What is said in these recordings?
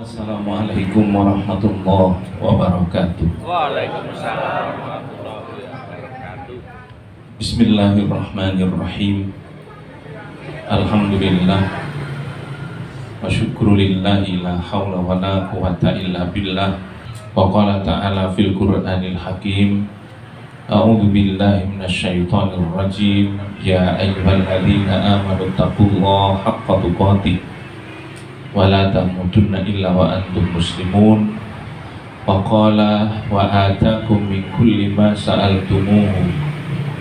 Assalamualaikum warahmatullahi wabarakatuh. Waalaikumsalam warahmatullahi wabarakatuh. Bismillahirrahmanirrahim. Alhamdulillah wa syukrulillahi la hawla wa la quwata illa billah. Wa qala ta'ala fil Qur'anil Hakim, a'udzu billahi minasyaitonir rajim. Ya ayyuhalladzina amanu taqullaha haqqa tuqatih wa la tamutunna illa wa antum muslimun. Wa qala wa atakum min kulli ma sa'altumuhu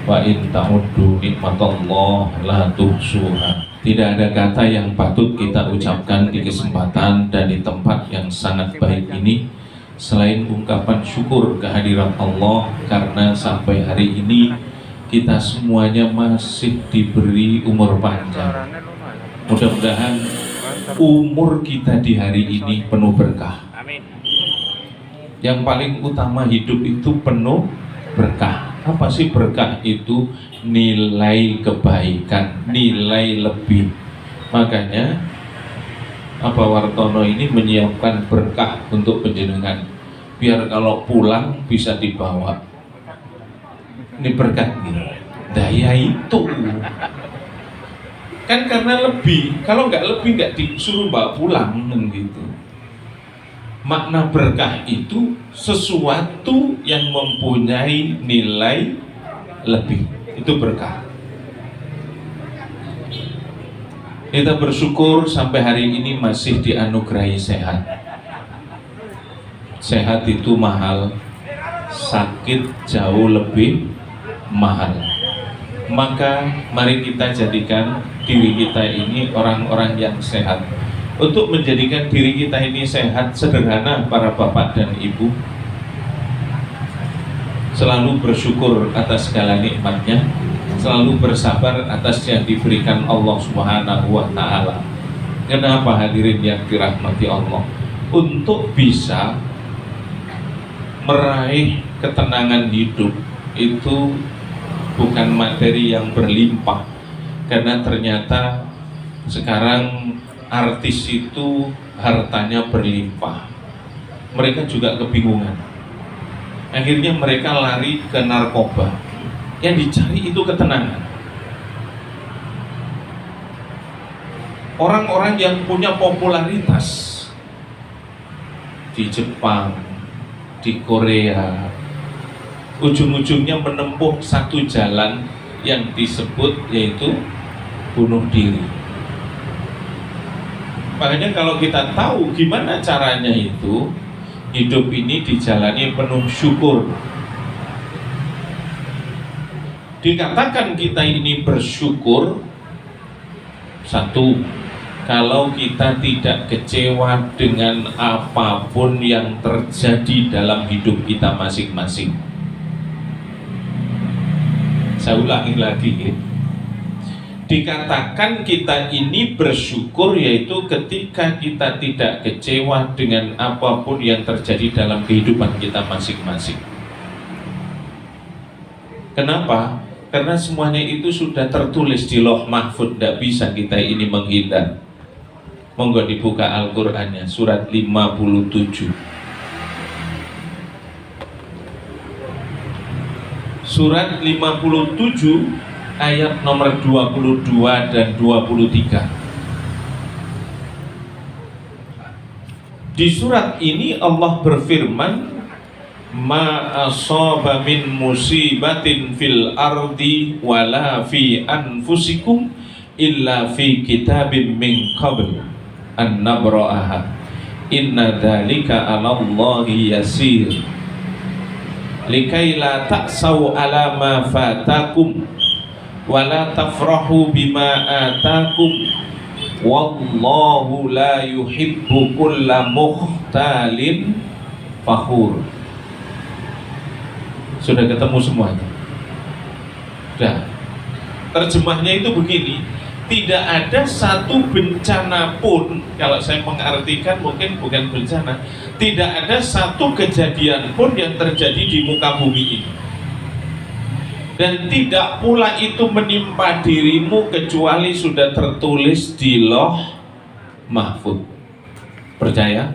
wa in ta'uddu nikmatallahi la tuhsuha. Tidak ada kata yang patut kita ucapkan di kesempatan dan di tempat yang sangat baik ini selain ungkapan syukur kehadiran Allah, karena sampai hari ini kita semuanya masih diberi umur panjang. Mudah-mudahan umur kita di hari ini penuh berkah. Amin. Yang paling utama hidup itu penuh berkah. Apa sih berkah itu? Nilai kebaikan, nilai lebih. Makanya Pak Wartono ini menyiapkan berkah untuk penjenengan, biar kalau pulang bisa dibawa. Ini berkah gitu. Daya itu kan karena lebih. Kalau nggak lebih nggak disuruh bawa pulang gitu. Makna berkah itu sesuatu yang mempunyai nilai lebih. Itu berkah. Kita bersyukur sampai hari ini masih dianugerahi sehat. Sehat itu mahal, sakit jauh lebih mahal. Maka mari kita jadikan diri kita ini orang-orang yang sehat. Untuk menjadikan diri kita ini sehat, sederhana para bapak dan ibu, selalu bersyukur atas segala nikmatnya, selalu bersabar atas yang diberikan Allah Subhanahu wa Ta'ala. Kenapa hadirin yang dirahmati Allah? Untuk bisa meraih ketenangan hidup itu bukan materi yang berlimpah, karena ternyata sekarang artis itu hartanya berlimpah. Mereka juga kebingungan. Akhirnya mereka lari ke narkoba. Yang dicari itu ketenangan. Orang-orang yang punya popularitas di Jepang, di Korea, ujung-ujungnya menempuh satu jalan yang disebut yaitu bunuh diri. Makanya kalau kita tahu gimana caranya itu, hidup ini dijalani penuh syukur. Dikatakan kita ini bersyukur, satu, kalau kita tidak kecewa dengan apapun yang terjadi dalam hidup kita masing-masing. Saya ulangi lagi ya. Dikatakan kita ini bersyukur yaitu ketika kita tidak kecewa dengan apapun yang terjadi dalam kehidupan kita masing-masing. Kenapa? Karena semuanya itu sudah tertulis di Lauh Mahfuz, tidak bisa kita ini menghindar. Monggo dibuka Al-Qur'annya, surat 57. Surat 57 ayat nomor 22 dan 23. Di surat ini Allah berfirman, ma asaba min musibatin fil ardi wala fi anfusikum illa fi kitabim min qabl an nabra'aha Inna dzalika 'alallahi yasir. Likai la ta'sau 'ala ma fatakum wa la tafrahu bima atakum. Wallahu la yuhibbu kulla mukhtalin fakhur. Sudah ketemu semua? Sudah. Terjemahnya itu begini, tidak ada satu bencana pun, kalau saya mengartikan mungkin bukan bencana, tidak ada satu kejadian pun yang terjadi di muka bumi ini, dan tidak pula itu menimpa dirimu kecuali sudah tertulis di Lauh Mahfuz. Percaya?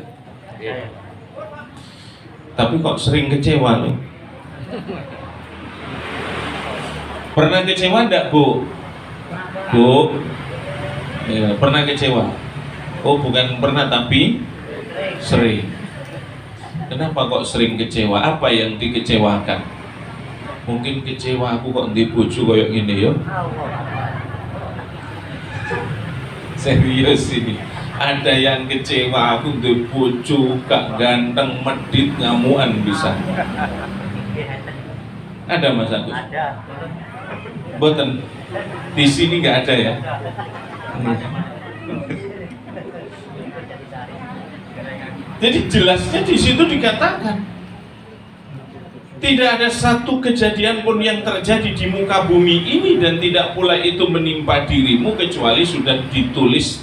Tapi kok sering kecewa nih? Pernah kecewa enggak, Bu? Bu? Ya, pernah kecewa? Oh, bukan pernah tapi sering. Kenapa kok sering kecewa? Apa yang dikecewakan? Mungkin kecewa aku kok di bojo koyo ngene ya. Serius ini. Ada yang kecewa aku di bojo gak ganteng, medit, ngamuan bisa. Ada Mas Agus? Ada. Boten. Di sini nggak ada ya. Jadi jelasnya di situ dikatakan tidak ada satu kejadian pun yang terjadi di muka bumi ini dan tidak pula itu menimpa dirimu kecuali sudah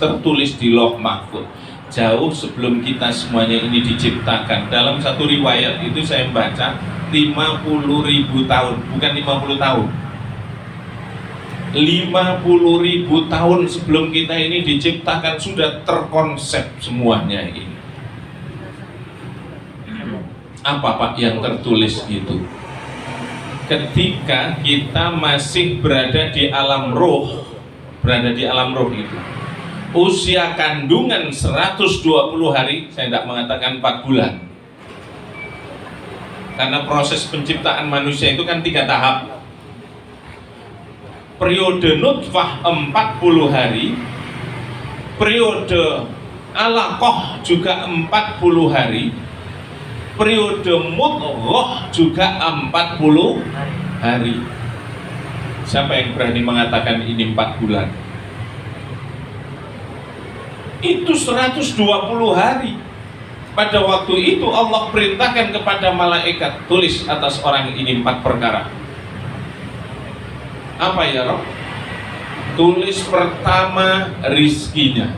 tertulis di Lauh Mahfuz jauh sebelum kita semuanya ini diciptakan. Dalam satu riwayat itu saya baca 50.000 tahun, bukan 50 tahun. 50.000 tahun sebelum kita ini diciptakan sudah terkonsep semuanya ini. Apa Pak yang tertulis itu? Ketika kita masih berada di alam roh, itu usia kandungan 120 hari, saya tidak mengatakan 4 bulan, karena proses penciptaan manusia itu kan 3 tahap. Periode nutfah 40 hari, periode alaqah juga 40 hari, periode mudghah juga 40 hari. Siapa yang berani mengatakan ini 4 bulan? Itu 120 hari. Pada waktu itu Allah perintahkan kepada malaikat, tulis atas orang ini 4 perkara. Apa ya Rob? Tulis pertama rizkinya.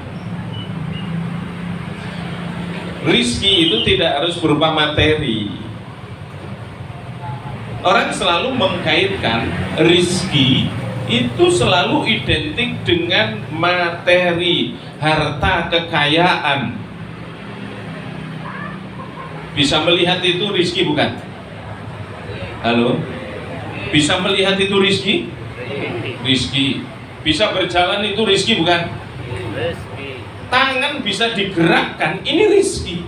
Rizki itu tidak harus berupa materi. Orang selalu mengkaitkan rizki itu selalu identik dengan materi, harta, kekayaan. Bisa melihat itu rizki bukan? Halo? Bisa melihat itu rizki? Rizki. Bisa berjalan itu rizki bukan? Rizki. Tangan bisa digerakkan, ini rizki.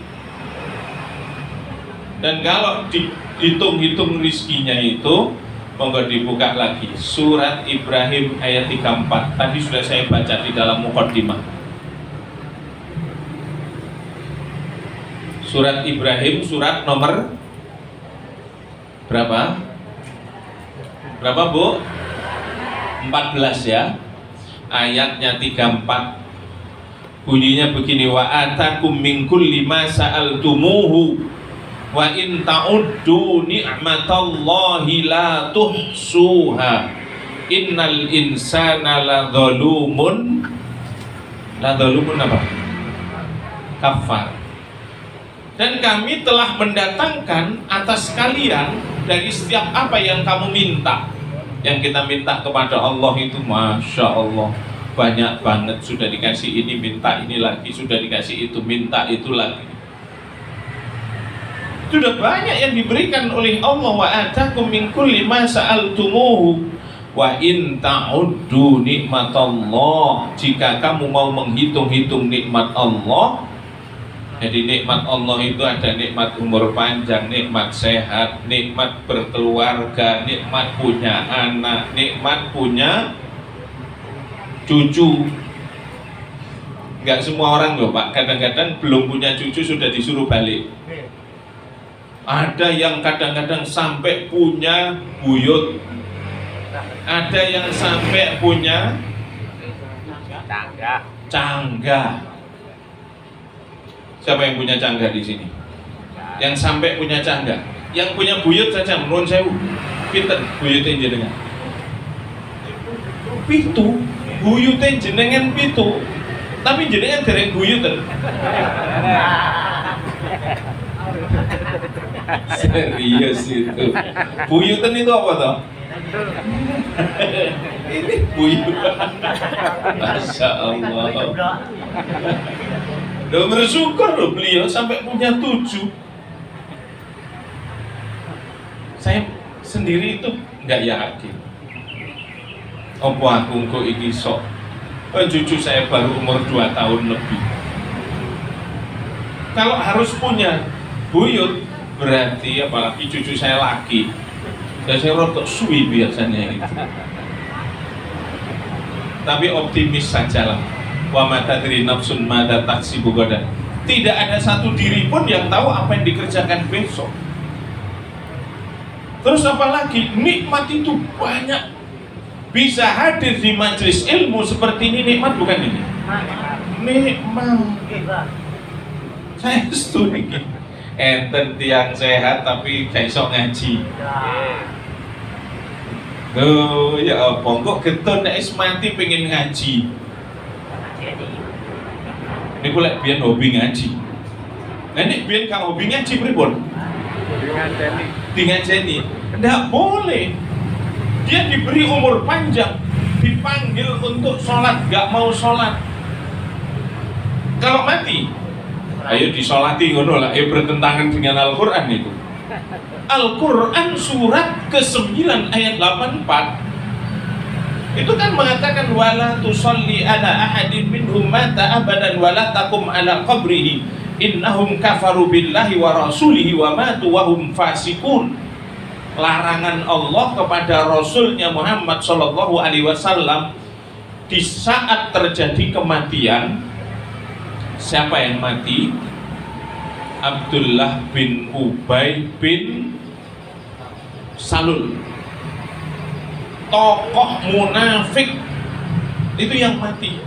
Dan kalau dihitung-hitung rizkinya itu, monggo dibuka lagi surat Ibrahim ayat 34. Tadi sudah saya baca di dalam muqaddimah. Surat Ibrahim, surat nomor berapa? Berapa Bu? 14 ya. Ayatnya 34. Bunyinya begini, wa atakum min kulli ma sa'altumuhu wa in ta'uddu ni'matallahi la tuhsuha innal insana la zalumun apa? Kafar. Dan kami telah mendatangkan atas kalian dari setiap apa yang kamu minta. Yang kita minta kepada Allah itu Masya Allah banyak banget. Sudah dikasih ini, minta ini lagi. Sudah dikasih itu, minta itu lagi. Sudah banyak yang diberikan oleh Allah. Wa atakum min kulli ma sa'altumuhu wa in ta'uddu nikmatallah. Jika kamu mau menghitung-hitung nikmat Allah, jadi nikmat Allah itu ada nikmat umur panjang, nikmat sehat, nikmat berkeluarga, nikmat punya anak, nikmat punya cucu. Nggak semua orang loh Pak, kadang-kadang belum punya cucu sudah disuruh balik. Ada yang kadang-kadang sampai punya buyut, ada yang sampai punya cangga. Siapa yang punya cangga di sini? Yang sampai punya cangga, yang punya buyut saja menurun sewu. Pinten buyutnya jenengan? Pitu, buyutnya jenengan pitu, tapi jenengan dereng buyutan. Serius itu. Buyutan itu apa toh? Ini buyut. Masya Allah. Udah bersyukur loh beliau sampai punya 7. Saya sendiri itu nggak yakin. Apa aku kok iki sok? Cucu saya baru umur 2 tahun lebih. Kalau harus punya buyut, berarti apalagi cucu saya laki. Dan saya rotok suwi biasanya itu. Tapi optimis sajalah. Wa ma tadri nafsun madza taksibu gadan. Tidak ada satu diri pun yang tahu apa yang dikerjakan besok. Terus apalagi nikmat itu banyak. Bisa hadir di majelis ilmu seperti ini, nikmat bukan ini? Nikmat. Saya setuju. Enten tiang sehat tapi gak iso ngaji. Tuh ya apa kok getun nek wis mati pengen ngaji. Niku lek biyen hobi ngaji. Nah nek biyen gak hobi ngaji pripun? Ngajeni. Ndak boleh. Dia diberi umur panjang, dipanggil untuk sholat, gak mau sholat. Kalau mati, ayo disolati ngono lah, bertentangan dengan Al-Quran itu. Al-Quran surat ke-9 ayat 84 itu kan mengatakan wala tusalli ala ahadin minhum mata abadan wala takum ala qabrihi innahum kafaru billahi wa rasulihi wa matu wa hum fasikun. Larangan Allah kepada Rasulnya Muhammad Sallallahu Alaihi Wasallam di saat terjadi kematian. Siapa yang mati? Abdullah bin Ubay bin Salul, tokoh munafik itu yang mati.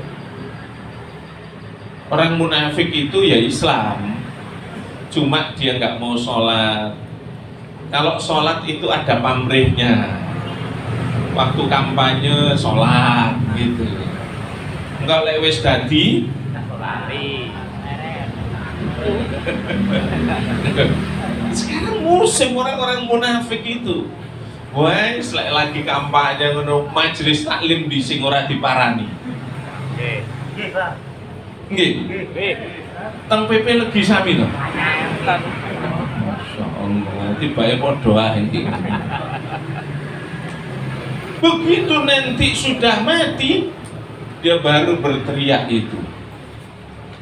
Orang munafik itu ya Islam, cuma dia nggak mau sholat. Kalau sholat itu ada pamrihnya, waktu kampanye sholat gitu. Enggak lewes dadi sekarang musim orang-orang munafik itu. Wah, lagi kampanye ngono majelis taklim di sing ora diparani. Nggih. Teng PP legi sami to. Masya Allah, tiba-tiba padha ae. Begitu nanti sudah mati, dia baru berteriak itu.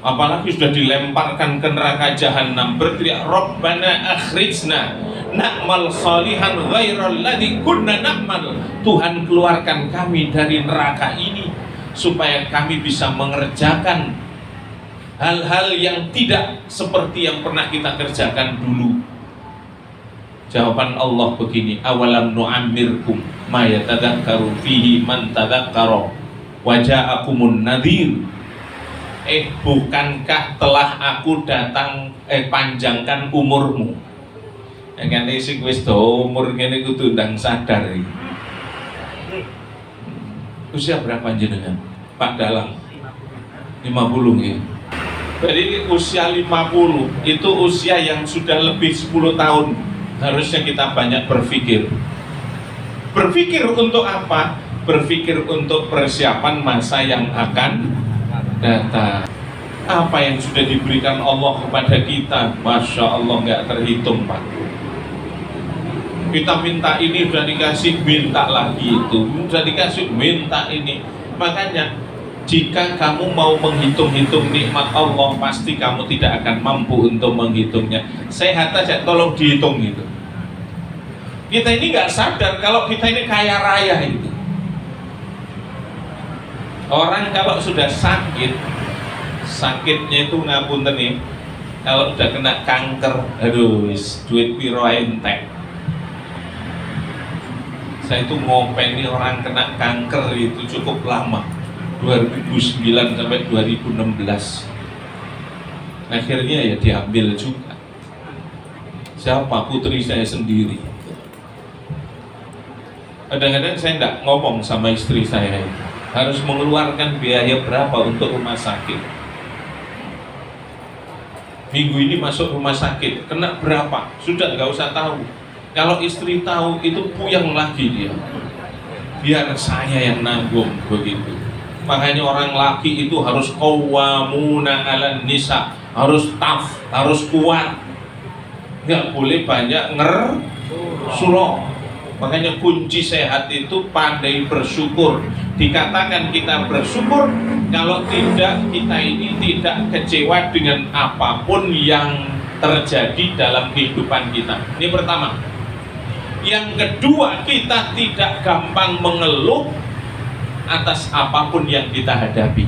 Apalagi sudah dilemparkan ke neraka jahanam, berteriak Rabbana akhrijna na'mal salihan ghairal ladzi kunna na'mal. Tuhan, keluarkan kami dari neraka ini supaya kami bisa mengerjakan hal-hal yang tidak seperti yang pernah kita kerjakan dulu. Jawaban Allah begini, awalam nu'ammirkum ma yatadzakkaru fihi man tadzakkara wa ja'akumun nadhir. Bukankah telah aku datang panjangkan umurmu? Ngene sing wis do umur ngene kudu ndang sadar iki. Usia berapa jenengan? Pak Dalang? 50 nggih. Jadi usia 50 itu usia yang sudah lebih 10 tahun. Harusnya kita banyak berpikir. Berpikir untuk apa? Berpikir untuk persiapan masa yang akan datang. Apa yang sudah diberikan Allah kepada kita, Masya Allah nggak terhitung Pak. Kita minta ini sudah dikasih, minta lagi itu, sudah dikasih, minta ini. Makanya jika kamu mau menghitung-hitung nikmat Allah, pasti kamu tidak akan mampu untuk menghitungnya. Sehat aja tolong dihitung itu. Kita ini nggak sadar kalau kita ini kaya raya itu. Orang kalau sudah sakit sakitnya itu ngapunten nih, kalau udah kena kanker, aduh duit piro entek. Saya itu ngopeni orang kena kanker itu cukup lama, 2009 sampai 2016. Akhirnya ya diambil juga. Siapa? Putri saya sendiri. Kadang-kadang saya tidak ngomong sama istri saya, harus mengeluarkan biaya berapa untuk rumah sakit. Minggu ini masuk rumah sakit, kena berapa? Sudah nggak usah tahu. Kalau istri tahu itu puyeng lagi dia. Biar saya yang nanggung begitu. Makanya orang laki itu harus qawwamuna 'alan nisa, harus tough, harus kuat. Nggak boleh banyak suruh. Makanya kunci sehat itu pandai bersyukur. Dikatakan kita bersyukur, kalau tidak kita ini tidak kecewa dengan apapun yang terjadi dalam kehidupan kita. Ini pertama. Yang kedua, kita tidak gampang mengeluh atas apapun yang kita hadapi.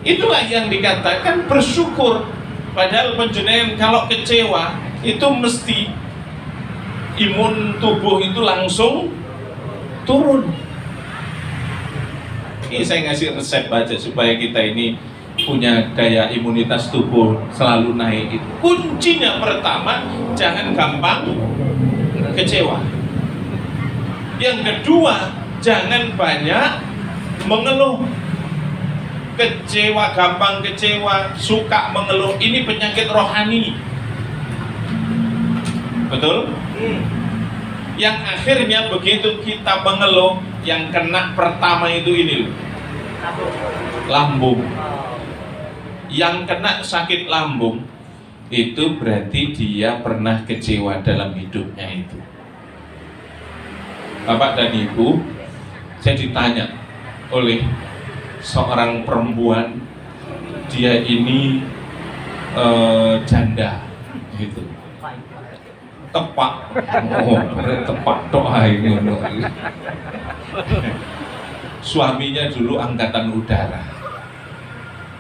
Itulah yang dikatakan bersyukur. Padahal penjenengan kalau kecewa itu mesti imun tubuh itu langsung turun. Ini saya ngasih resep aja supaya kita ini punya daya imunitas tubuh selalu naik. Kuncinya pertama, jangan gampang kecewa. Yang kedua, jangan banyak mengeluh. Kecewa, gampang kecewa, suka mengeluh, ini penyakit rohani. Betul? Yang akhirnya begitu kita mengeluh, yang kena pertama itu ini loh, lambung. Yang kena sakit lambung itu berarti dia pernah kecewa dalam hidupnya itu. Bapak dan Ibu, saya ditanya oleh seorang perempuan, dia ini janda gitu. Tepak, tepak doa ini. Suaminya dulu angkatan udara.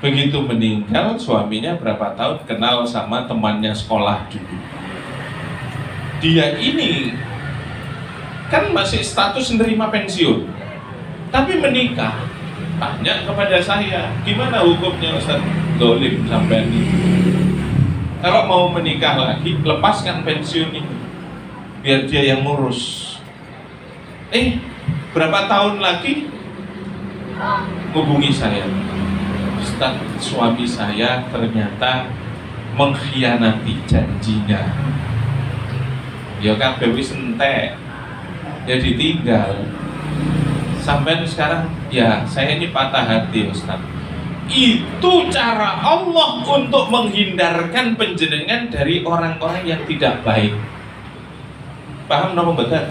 Begitu meninggal, suaminya berapa tahun kenal sama temannya sekolah dulu. Dia ini kan masih status menerima pensiun, tapi menikah. Tanya kepada saya, gimana hukumnya Ustaz? Dolim sampai ini. Kalau mau menikah lagi, lepaskan pensiun ini, biar dia yang ngurus. Berapa tahun lagi hubungi saya, Ustaz, suami saya ternyata mengkhianati janjinya. Ya kan, wis entek, ya ditinggal. Sampai sekarang, ya saya ini patah hati Ustaz. Itu cara Allah untuk menghindarkan penjenengan dari orang-orang yang tidak baik. Paham nama betul?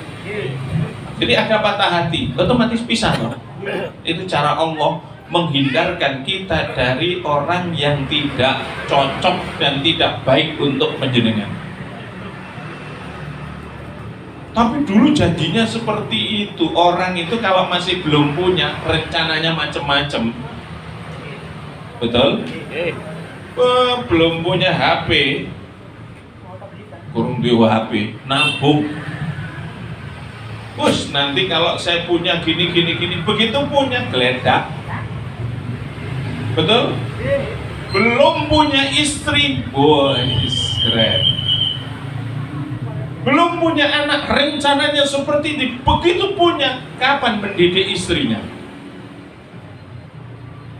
Jadi ada patah hati, otomatis pisah loh. Itu cara Allah menghindarkan kita dari orang yang tidak cocok dan tidak baik untuk penjenengan. Tapi dulu janjinya seperti itu. Orang itu kalau masih belum punya, rencananya macam-macam. Betul? Belum punya HP, kurang dewa HP, nabung. Nanti kalau saya punya gini, begitu punya geledak. Betul? Belum punya istri, keren. Belum punya anak, rencananya seperti ini. Begitu punya, kapan mendidik istrinya?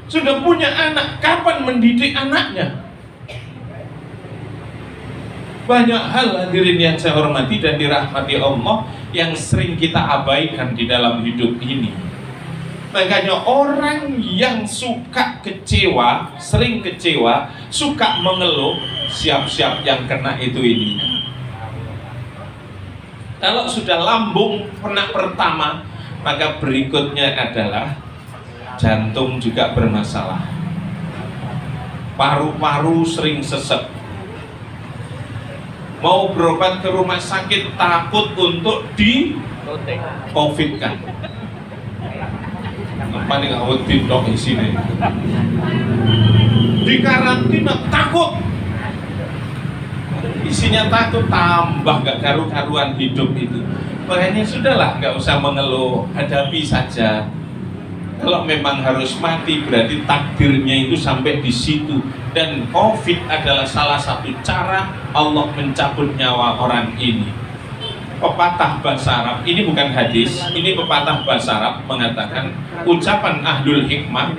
Sudah punya anak, kapan mendidik anaknya? Banyak hal hadirin yang saya hormati dan dirahmati Allah yang sering kita abaikan di dalam hidup ini. Makanya orang yang suka kecewa, sering kecewa, suka mengeluh, siap-siap yang kena itu ini. Kalau sudah lambung kena pertama, maka berikutnya adalah jantung juga bermasalah, paru-paru sering sesek. Mau berobat ke rumah sakit takut untuk di COVID kan. Apa nih ngawet dok di sini? di karantina takut, isinya takut, tambah gak karu-karuan hidup itu. Makanya sudahlah, nggak usah mengeluh, hadapi saja. Kalau memang harus mati berarti takdirnya itu sampai di situ, dan COVID adalah salah satu cara Allah mencabut nyawa orang ini. Pepatah bahasa Arab, ini bukan hadis, ini pepatah bahasa Arab mengatakan ucapan ahlul hikmah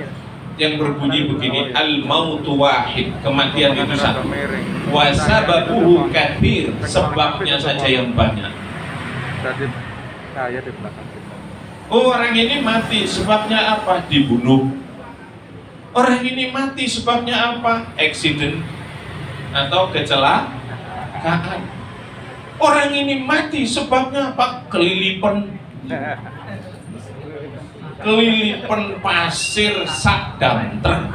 yang berbunyi begini: al mautu wahid, kematian itu satu, wa sababuhu katsir, sebabnya saja yang banyak. Orang ini mati sebabnya apa? Dibunuh. Orang ini mati sebabnya apa? Accident atau kecelakaan. Orang ini mati sebabnya apa? Kelilipan pasir sak damter.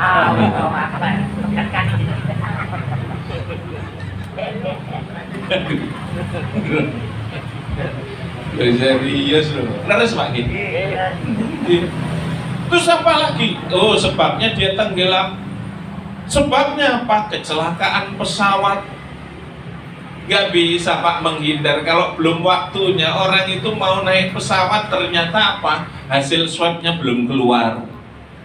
Serius loh, terus Pak gitu. Terus apa lagi? Oh, sebabnya dia tenggelam. Sebabnya apa? Kecelakaan pesawat. Gak bisa Pak menghindar, kalau belum waktunya orang itu mau naik pesawat ternyata apa? Hasil swabnya belum keluar,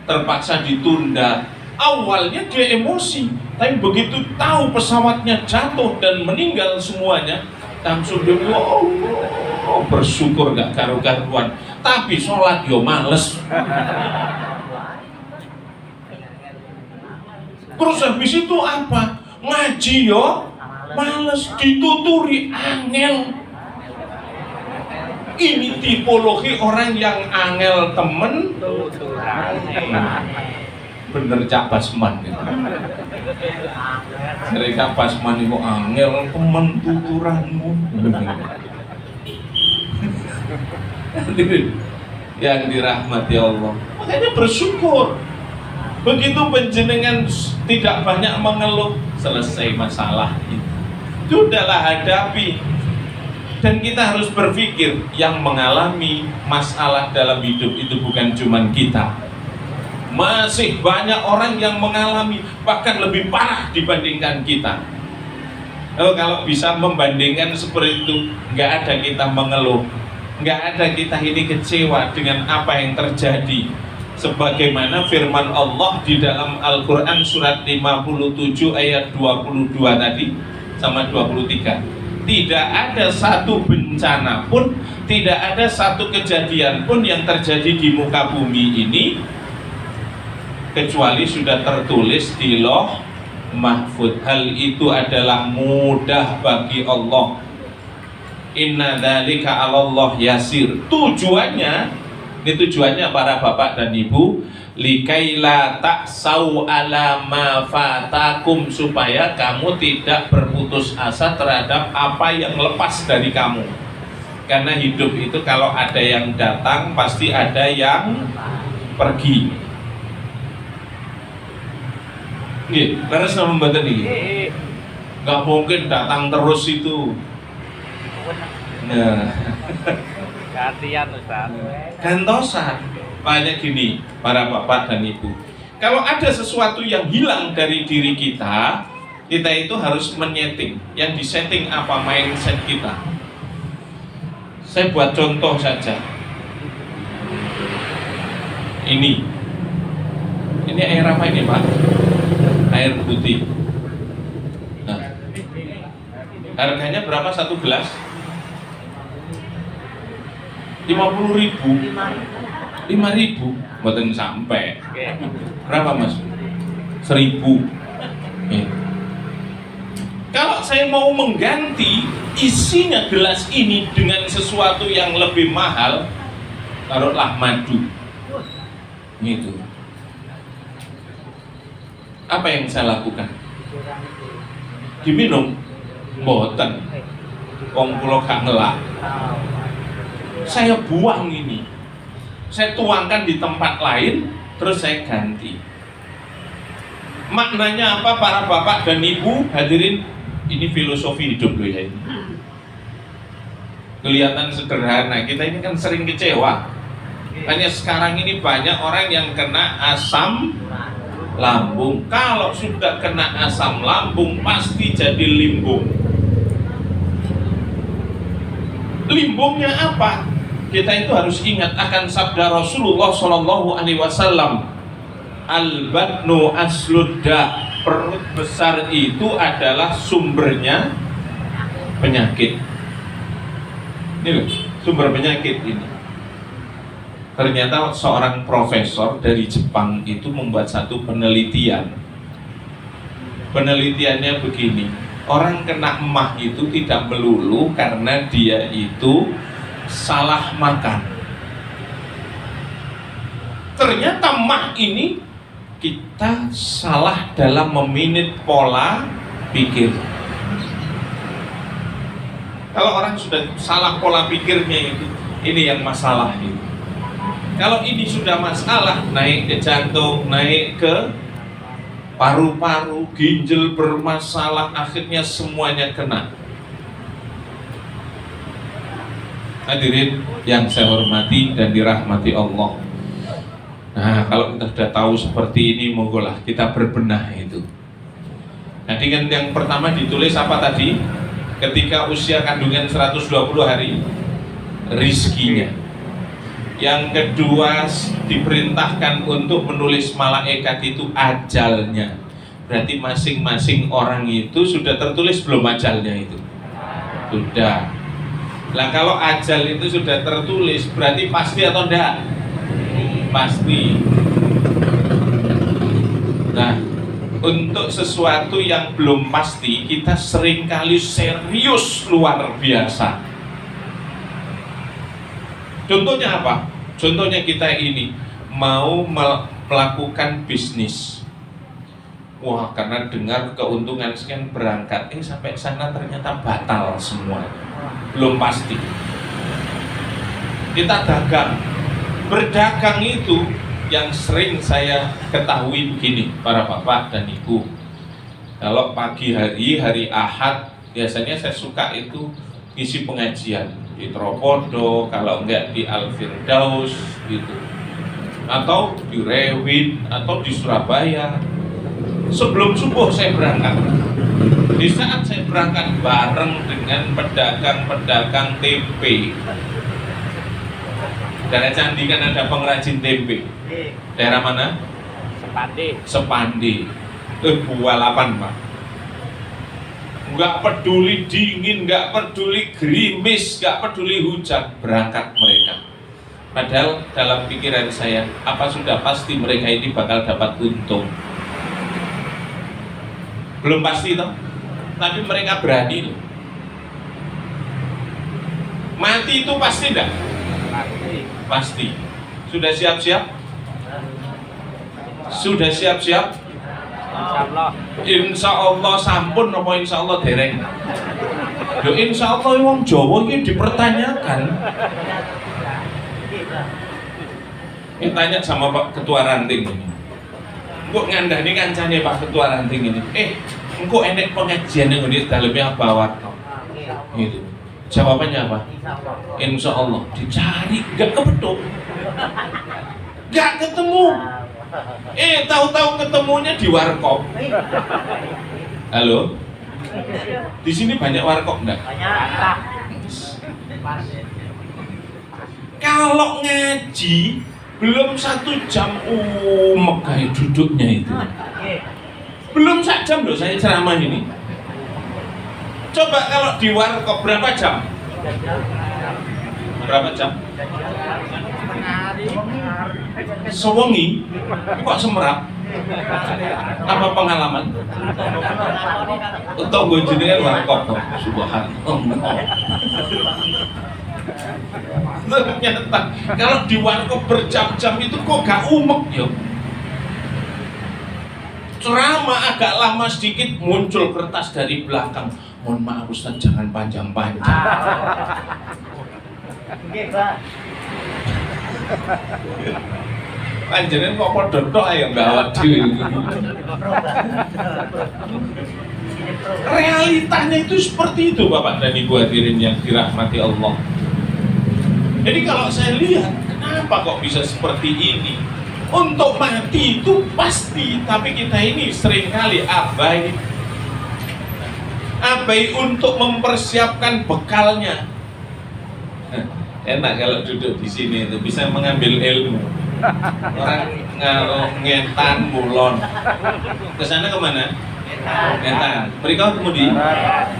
terpaksa ditunda. Awalnya dia emosi, tapi begitu tahu pesawatnya jatuh dan meninggal semuanya, langsung dia oh, bersyukur gak karu-karuan. Tapi sholat yo males. Terus habis itu apa? Ngaji yo males, dituturi angel. Ini tipologi orang yang angel temen, bener Cak Basman gitu. Dari Cak Basman itu angel temen tuturanmu. Yang dirahmati Allah, makanya bersyukur. Begitu penjenengan tidak banyak mengeluh, selesai masalah itu. Sudahlah, hadapi. Dan kita harus berpikir, yang mengalami masalah dalam hidup itu bukan cuma kita. Masih banyak orang yang mengalami bahkan lebih parah dibandingkan kita. Kalau bisa membandingkan seperti itu, nggak ada kita mengeluh, nggak ada kita ini kecewa dengan apa yang terjadi. Sebagaimana firman Allah di dalam Al-Quran surat 57 ayat 22 tadi sama 23. Tidak ada satu bencana pun, tidak ada satu kejadian pun yang terjadi di muka bumi ini kecuali sudah tertulis di Lauh Mahfuz. Hal itu adalah mudah bagi Allah. Inna dzalika 'alallah yasir. Tujuannya para bapak dan ibu, likaila ta'sau ala ma fatakum, supaya kamu tidak berputus asa terhadap apa yang lepas dari kamu. Karena hidup itu kalau ada yang datang pasti ada yang pergi. Nggih, leres napa mboten iki? Nggak mungkin datang terus itu. Nah, gantian Ustaz. gantosan. Makanya gini, para bapak dan ibu, kalau ada sesuatu yang hilang dari diri kita, kita itu harus menyeting. Yang disetting apa? Mindset kita. Saya buat contoh saja. Ini air apa ini Pak? Air putih. Nah, harganya berapa satu gelas? 50.000. 5.000, buatan sampai. Berapa Mas? 1.000. Kalau saya mau mengganti isinya gelas ini dengan sesuatu yang lebih mahal, taruhlah madu. Gitu. Apa yang saya lakukan? Diminum? Mboten. Wong kula gak ngelak. Saya buang ini. Saya tuangkan di tempat lain, terus saya ganti. Maknanya apa para bapak dan ibu hadirin? Ini filosofi hidup loh ya ini. Kelihatan sederhana, kita ini kan sering kecewa. Hanya sekarang ini banyak orang yang kena asam lambung. Kalau sudah kena asam lambung pasti jadi limbung. Limbungnya apa? Kita itu harus ingat akan sabda Rasulullah Shallallahu Alaihi Wasallam, al-batnu asludda, perut besar itu adalah sumbernya penyakit. Ini loh, sumber penyakit ini. Ternyata seorang profesor dari Jepang itu membuat satu penelitian. Penelitiannya begini, orang kena emah itu tidak melulu karena dia itu salah makan. Ternyata emah ini kita salah dalam memanage pola pikir. Kalau orang sudah salah pola pikirnya itu, ini yang masalah itu. Kalau ini sudah masalah, naik ke jantung, naik ke paru-paru, ginjal bermasalah, akhirnya semuanya kena. Hadirin yang saya hormati dan dirahmati Allah. Nah, kalau kita sudah tahu seperti ini, monggolah kita berbenah itu. Jadi kan yang pertama ditulis apa tadi? Ketika usia kandungan 120 hari, rizkinya. Yang kedua diperintahkan untuk menulis malaikat itu ajalnya. Berarti masing-masing orang itu sudah tertulis belum ajalnya itu? Sudah. Nah kalau ajal itu sudah tertulis berarti pasti atau enggak? Pasti. Nah untuk sesuatu yang belum pasti kita seringkali serius luar biasa. Contohnya apa? Contohnya kita ini mau melakukan bisnis. Wah, karena dengar keuntungan sekian berangkat, sampai sana ternyata batal semua. Belum pasti. Kita dagang. Berdagang itu yang sering saya ketahui begini, para bapak dan ibu. Kalau pagi hari Ahad, biasanya saya suka itu isi pengajian di Tropodo, kalau enggak di Al-Firdaus gitu, atau di Rewin, atau di Surabaya. Sebelum subuh saya berangkat. Di saat saya berangkat bareng dengan pedagang-pedagang tempe. Daerah Candi kan ada pengrajin tempe. Daerah mana? Sepandi. Bualapan Pak. Nggak peduli dingin, nggak peduli gerimis, nggak peduli hujan, berangkat mereka. Padahal dalam pikiran saya, apa sudah pasti mereka ini bakal dapat untung? Belum pasti toh, tapi mereka berani loh. Mati itu pasti enggak? Pasti. Sudah siap-siap? Sudah siap-siap? Insya Allah sampun apa insya Allah dereng? Yo insya Allah wong Jawa ini dipertanyakan. Ini tanya sama Pak Ketua Ranting ini. Kok ngandani kancane Pak Ketua Ranting ini? Engko enek pengajian yang di dalamnya apa Warno? Gitu. Jawabannya apa? Insya Allah. Dicari, gak kebetuk, gak ketemu. Tahu-tahu ketemunya di warkop. Halo? Di sini banyak warkop enggak? Banyak. Kalau ngaji belum 1 jam megah duduknya itu. Belum 1 jam loh saya ceramah ini. Coba kalau di warkop berapa jam? Berapa jam? Sewengi, kok semerap? Apa pengalaman? Untuk gue jenengan warkop, subhanallah. Ternyata kalau di warkop berjam-jam itu kok gak umek ya. Ceramah agak lama sedikit muncul kertas dari belakang. Mohon maaf Ustaz, jangan panjang-panjang. Panjenengan kok padha tok ae gawat dhewe. Realitanya itu seperti itu Bapak dan Ibu hadirin yang dirahmati Allah. Jadi kalau saya lihat, kenapa kok bisa seperti ini? Untuk mati itu pasti, tapi kita ini seringkali abai untuk mempersiapkan bekalnya. Enak kalau duduk di sini itu bisa mengambil ilmu. Orang ngetan mulon. Kesana kemana? Ngetan. Mereka ketemu di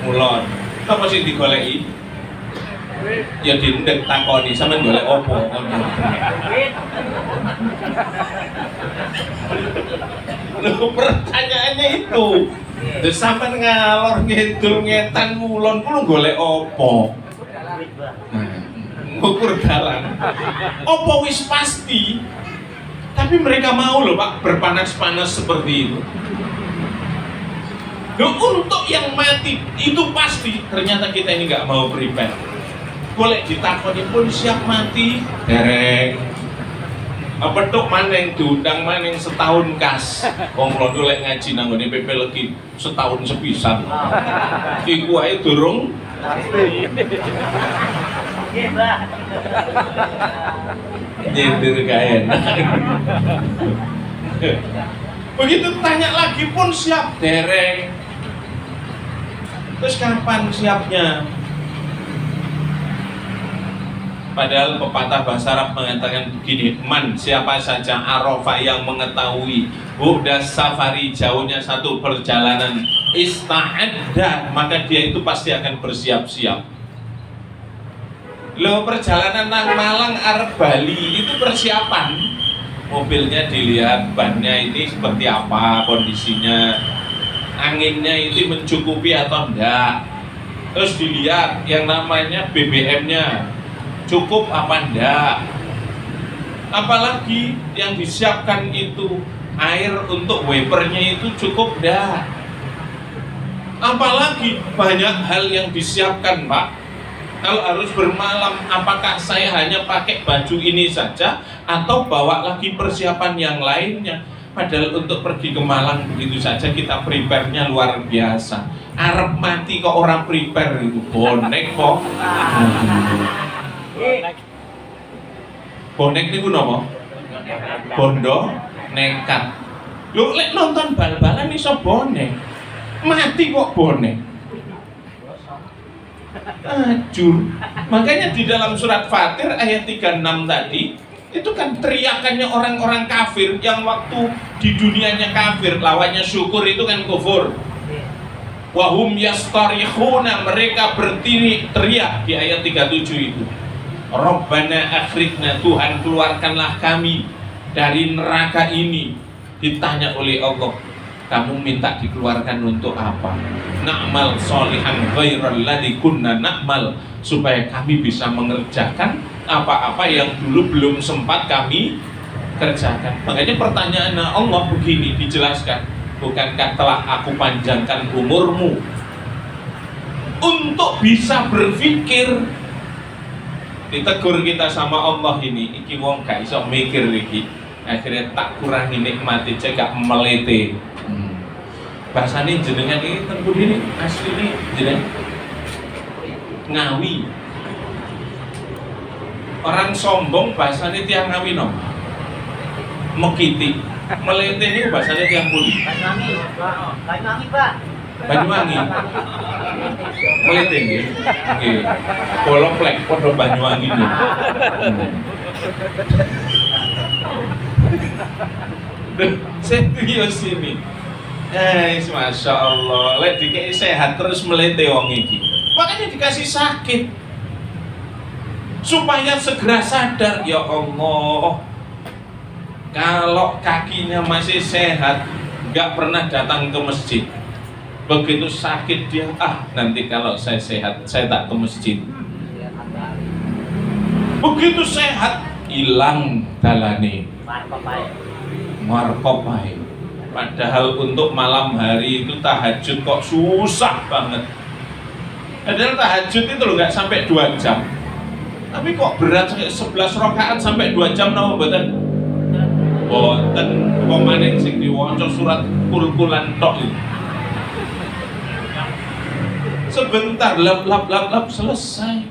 mulon. Apa sih digoleki? Ya dindek takoni sampean golek opo ngono. Loh, pertanyaannya itu. Terus sampean ngalor ngidul ngetan mulon kuwi golek opo? Ngukur dalan. Opo wis pasti. Tapi mereka mau loh Pak berpanas-panas seperti itu. Loh, untuk yang mati itu pasti. Ternyata kita ini nggak mau prepare. Boleh ditakoni pun siap mati dereng. Apa tok maneng diundang maneng setahun kas. Wong londo lek ngaji nang ngene PP legi setahun sepisan. Iku ae durung nyindir gak enak. Begitu tanya lagi pun siap dereng. Terus kapan siapnya? Padahal pepatah bahasa Arab mengatakan begini, man siapa saja arafa yang mengetahui bu'da safari jauhnya satu perjalanan ista'adda maka dia itu pasti akan bersiap-siap. Loh, perjalanan nang Malang arep Bali itu persiapan. Mobilnya dilihat, bannya ini seperti apa kondisinya, anginnya itu mencukupi atau enggak. Terus dilihat yang namanya BBM-nya cukup apa enggak. Apalagi yang disiapkan itu air untuk wipernya itu cukup enggak. Apalagi banyak hal yang disiapkan Pak. Kalau harus bermalam, apakah saya hanya pakai baju ini saja atau bawa lagi persiapan yang lainnya? Padahal untuk pergi ke Malang begitu saja kita prepare-nya luar biasa. Arab mati kok orang prepare itu bonek kok. Bonek niku napa? Bondo nekat. Lho lek nonton bal-balan iso bonek. Mati kok bonek. Ajur. Makanya di dalam surat Fatir ayat 36 tadi itu kan teriakannya orang-orang kafir yang waktu di dunianya kafir, lawannya syukur itu kan kufur. Wahum yastarihuna, mereka teriak di ayat 37 itu. Rabbana akhrikna, Tuhan keluarkanlah kami dari neraka ini. Ditanya oleh Allah, kamu minta dikeluarkan untuk apa? Na'mal solihan ghairal ladzi kunna na'mal, supaya kami bisa mengerjakan apa-apa yang dulu belum sempat kami kerjakan. Makanya pertanyaan Allah begini dijelaskan, bukankah telah aku panjangkan umurmu untuk bisa berpikir? Ditegur kita sama Allah ini, iki wong gak iso mikir iki. Akhirnya tak kurangi nikmati cegak melete. Bahasanya jenengan ini tentu diri asli ini jenengan Ngawi. Orang sombong bahasanya tiang Ngawi no. Mekiti. Melete ini bahasanya tiang Puli. Banyuwangi Pak. Banyuwangi. Melete ini. Oke. Bolong plek podo Banyuwangi ini. Serius ini. Masya Allah, lek dikei sehat terus melete wong iki. Makanya dikasih sakit supaya segera sadar, ya Allah. Kalau kakinya masih sehat, nggak pernah datang ke masjid. Begitu sakit dia, nanti kalau saya sehat, saya tak ke masjid. Begitu sehat, hilang dalane. Markopai. Padahal untuk malam hari itu tahajud kok susah banget. Padahal tahajud itu loh nggak sampai 2 jam. Tapi kok berat 11 rakaat sampai 2 jam nama mboten. Mboten pemaning sing diwaca surat kul-kulan tok itu. Sebentar lap selesai.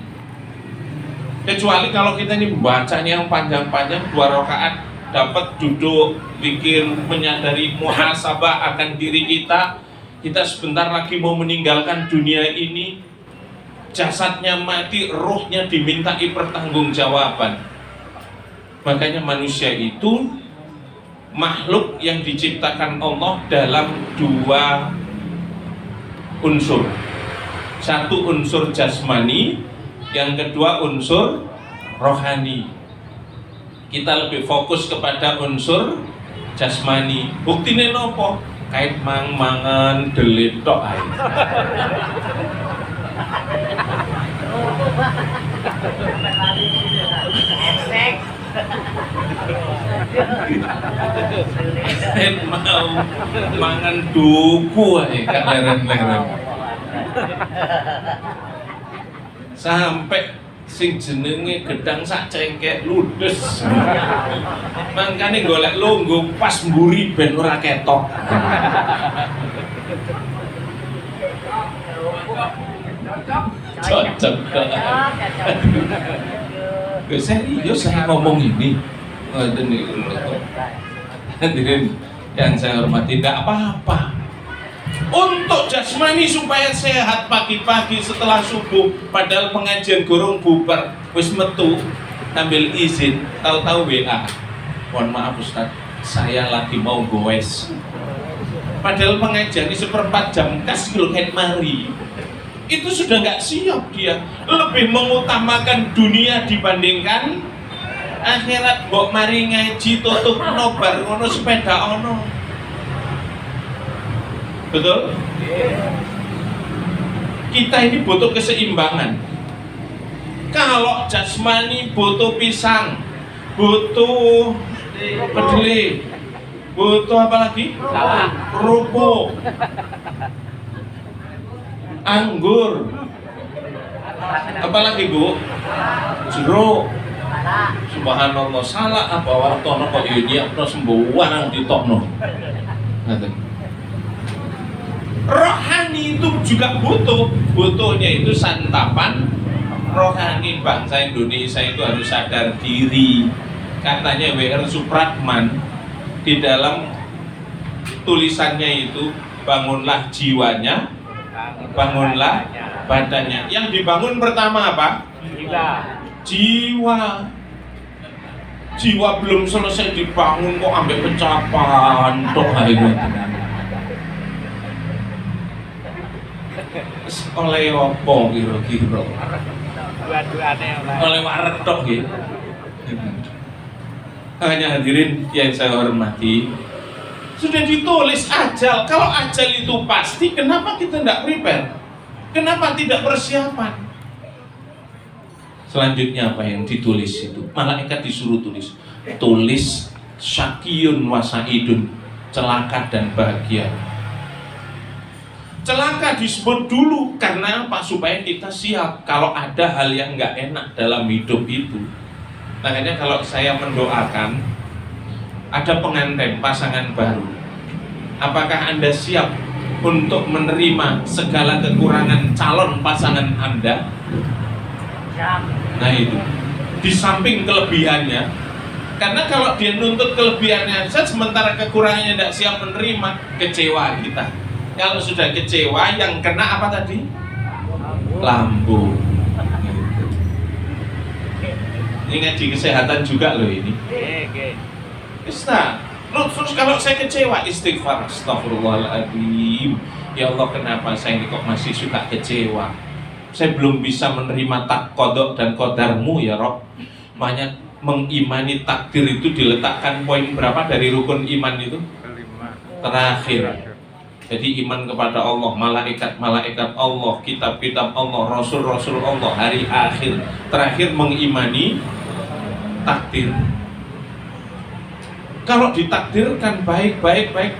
Kecuali kalau kita ini membacanya yang panjang-panjang 2 rakaat dapat duduk, bikin menyadari muhasabah akan diri kita. Kita sebentar lagi mau meninggalkan dunia ini, jasadnya mati, ruhnya dimintai pertanggungjawaban. Makanya manusia itu makhluk yang diciptakan Allah dalam dua unsur. Satu unsur jasmani, yang kedua unsur rohani. Kita lebih fokus kepada unsur jasmani. Buktine nopo? Kait mangan delit tok ae. Mau mangan duku ae gak leren-leren. Sampai sing jenenge gedang sak cengkek ludes. Mangkane golek lungguh pas mburi ben ora ketok. Cocok. Serius saya ngomong ini. Hadirin yang saya hormati, tidak apa-apa. Untuk jasmani supaya sehat pagi-pagi setelah subuh, padahal pengajian gorong bubar, wis metu ambil izin, tahu-tahu WA. Mohon maaf Ustaz, saya lagi mau goes. Padahal pengajian ini 1/4 jam kas kilo mari. Itu sudah nggak siap dia, lebih mengutamakan dunia dibandingkan akhirat. Mbok mari ngaji tutup nobar ngono sepeda ono. Betul? Kita ini butuh keseimbangan. Kalau jasmani butuh pisang, butuh kedelai, butuh apa lagi? Kerupuk, anggur, apa lagi Bu? Jeruk. Subhanallah, salah apa wartono kok nyiapno sembarang ditokno. Rohani itu juga butuhnya itu santapan rohani. Bangsa Indonesia itu harus sadar diri. Katanya W.R. Supratman di dalam tulisannya itu, bangunlah jiwanya, bangunlah badannya. Yang dibangun pertama apa? Jiwa. Jiwa belum selesai dibangun kok ambek pecapan tok ae. Oleh opo kira-kira? Oleh waret tok nggih. Hanya hadirin yang saya hormati, sudah ditulis ajal. Kalau ajal itu pasti, kenapa kita tidak prepare? Kenapa tidak persiapan? Selanjutnya apa yang ditulis itu? Malaikat disuruh tulis syakiyun wa sa'idun, celaka dan bahagia. Celaka disebut dulu karena apa? Supaya kita siap kalau ada hal yang nggak enak dalam hidup itu. Makanya kalau saya mendoakan ada pengantin pasangan baru, apakah Anda siap untuk menerima segala kekurangan calon pasangan Anda? Nah itu, di samping kelebihannya, karena kalau dia nuntut kelebihannya saja sementara kekurangannya tidak siap menerima, kecewa kita. Kalau sudah kecewa, yang kena apa tadi? Lambung. Ini ngaji kesehatan juga loh ini. Terus kalau saya kecewa, istighfar, astagfirullahaladzim. Ya Allah, kenapa saya ini kok masih suka kecewa? Saya belum bisa menerima tak kodok dan kodarmu ya Rob. Makanya mengimani takdir itu diletakkan poin berapa dari rukun iman itu? Terakhir. Jadi iman kepada Allah, malaikat-malaikat Allah, kitab-kitab Allah, rasul-rasul Allah, hari akhir. Terakhir mengimani takdir. Kalau ditakdirkan baik,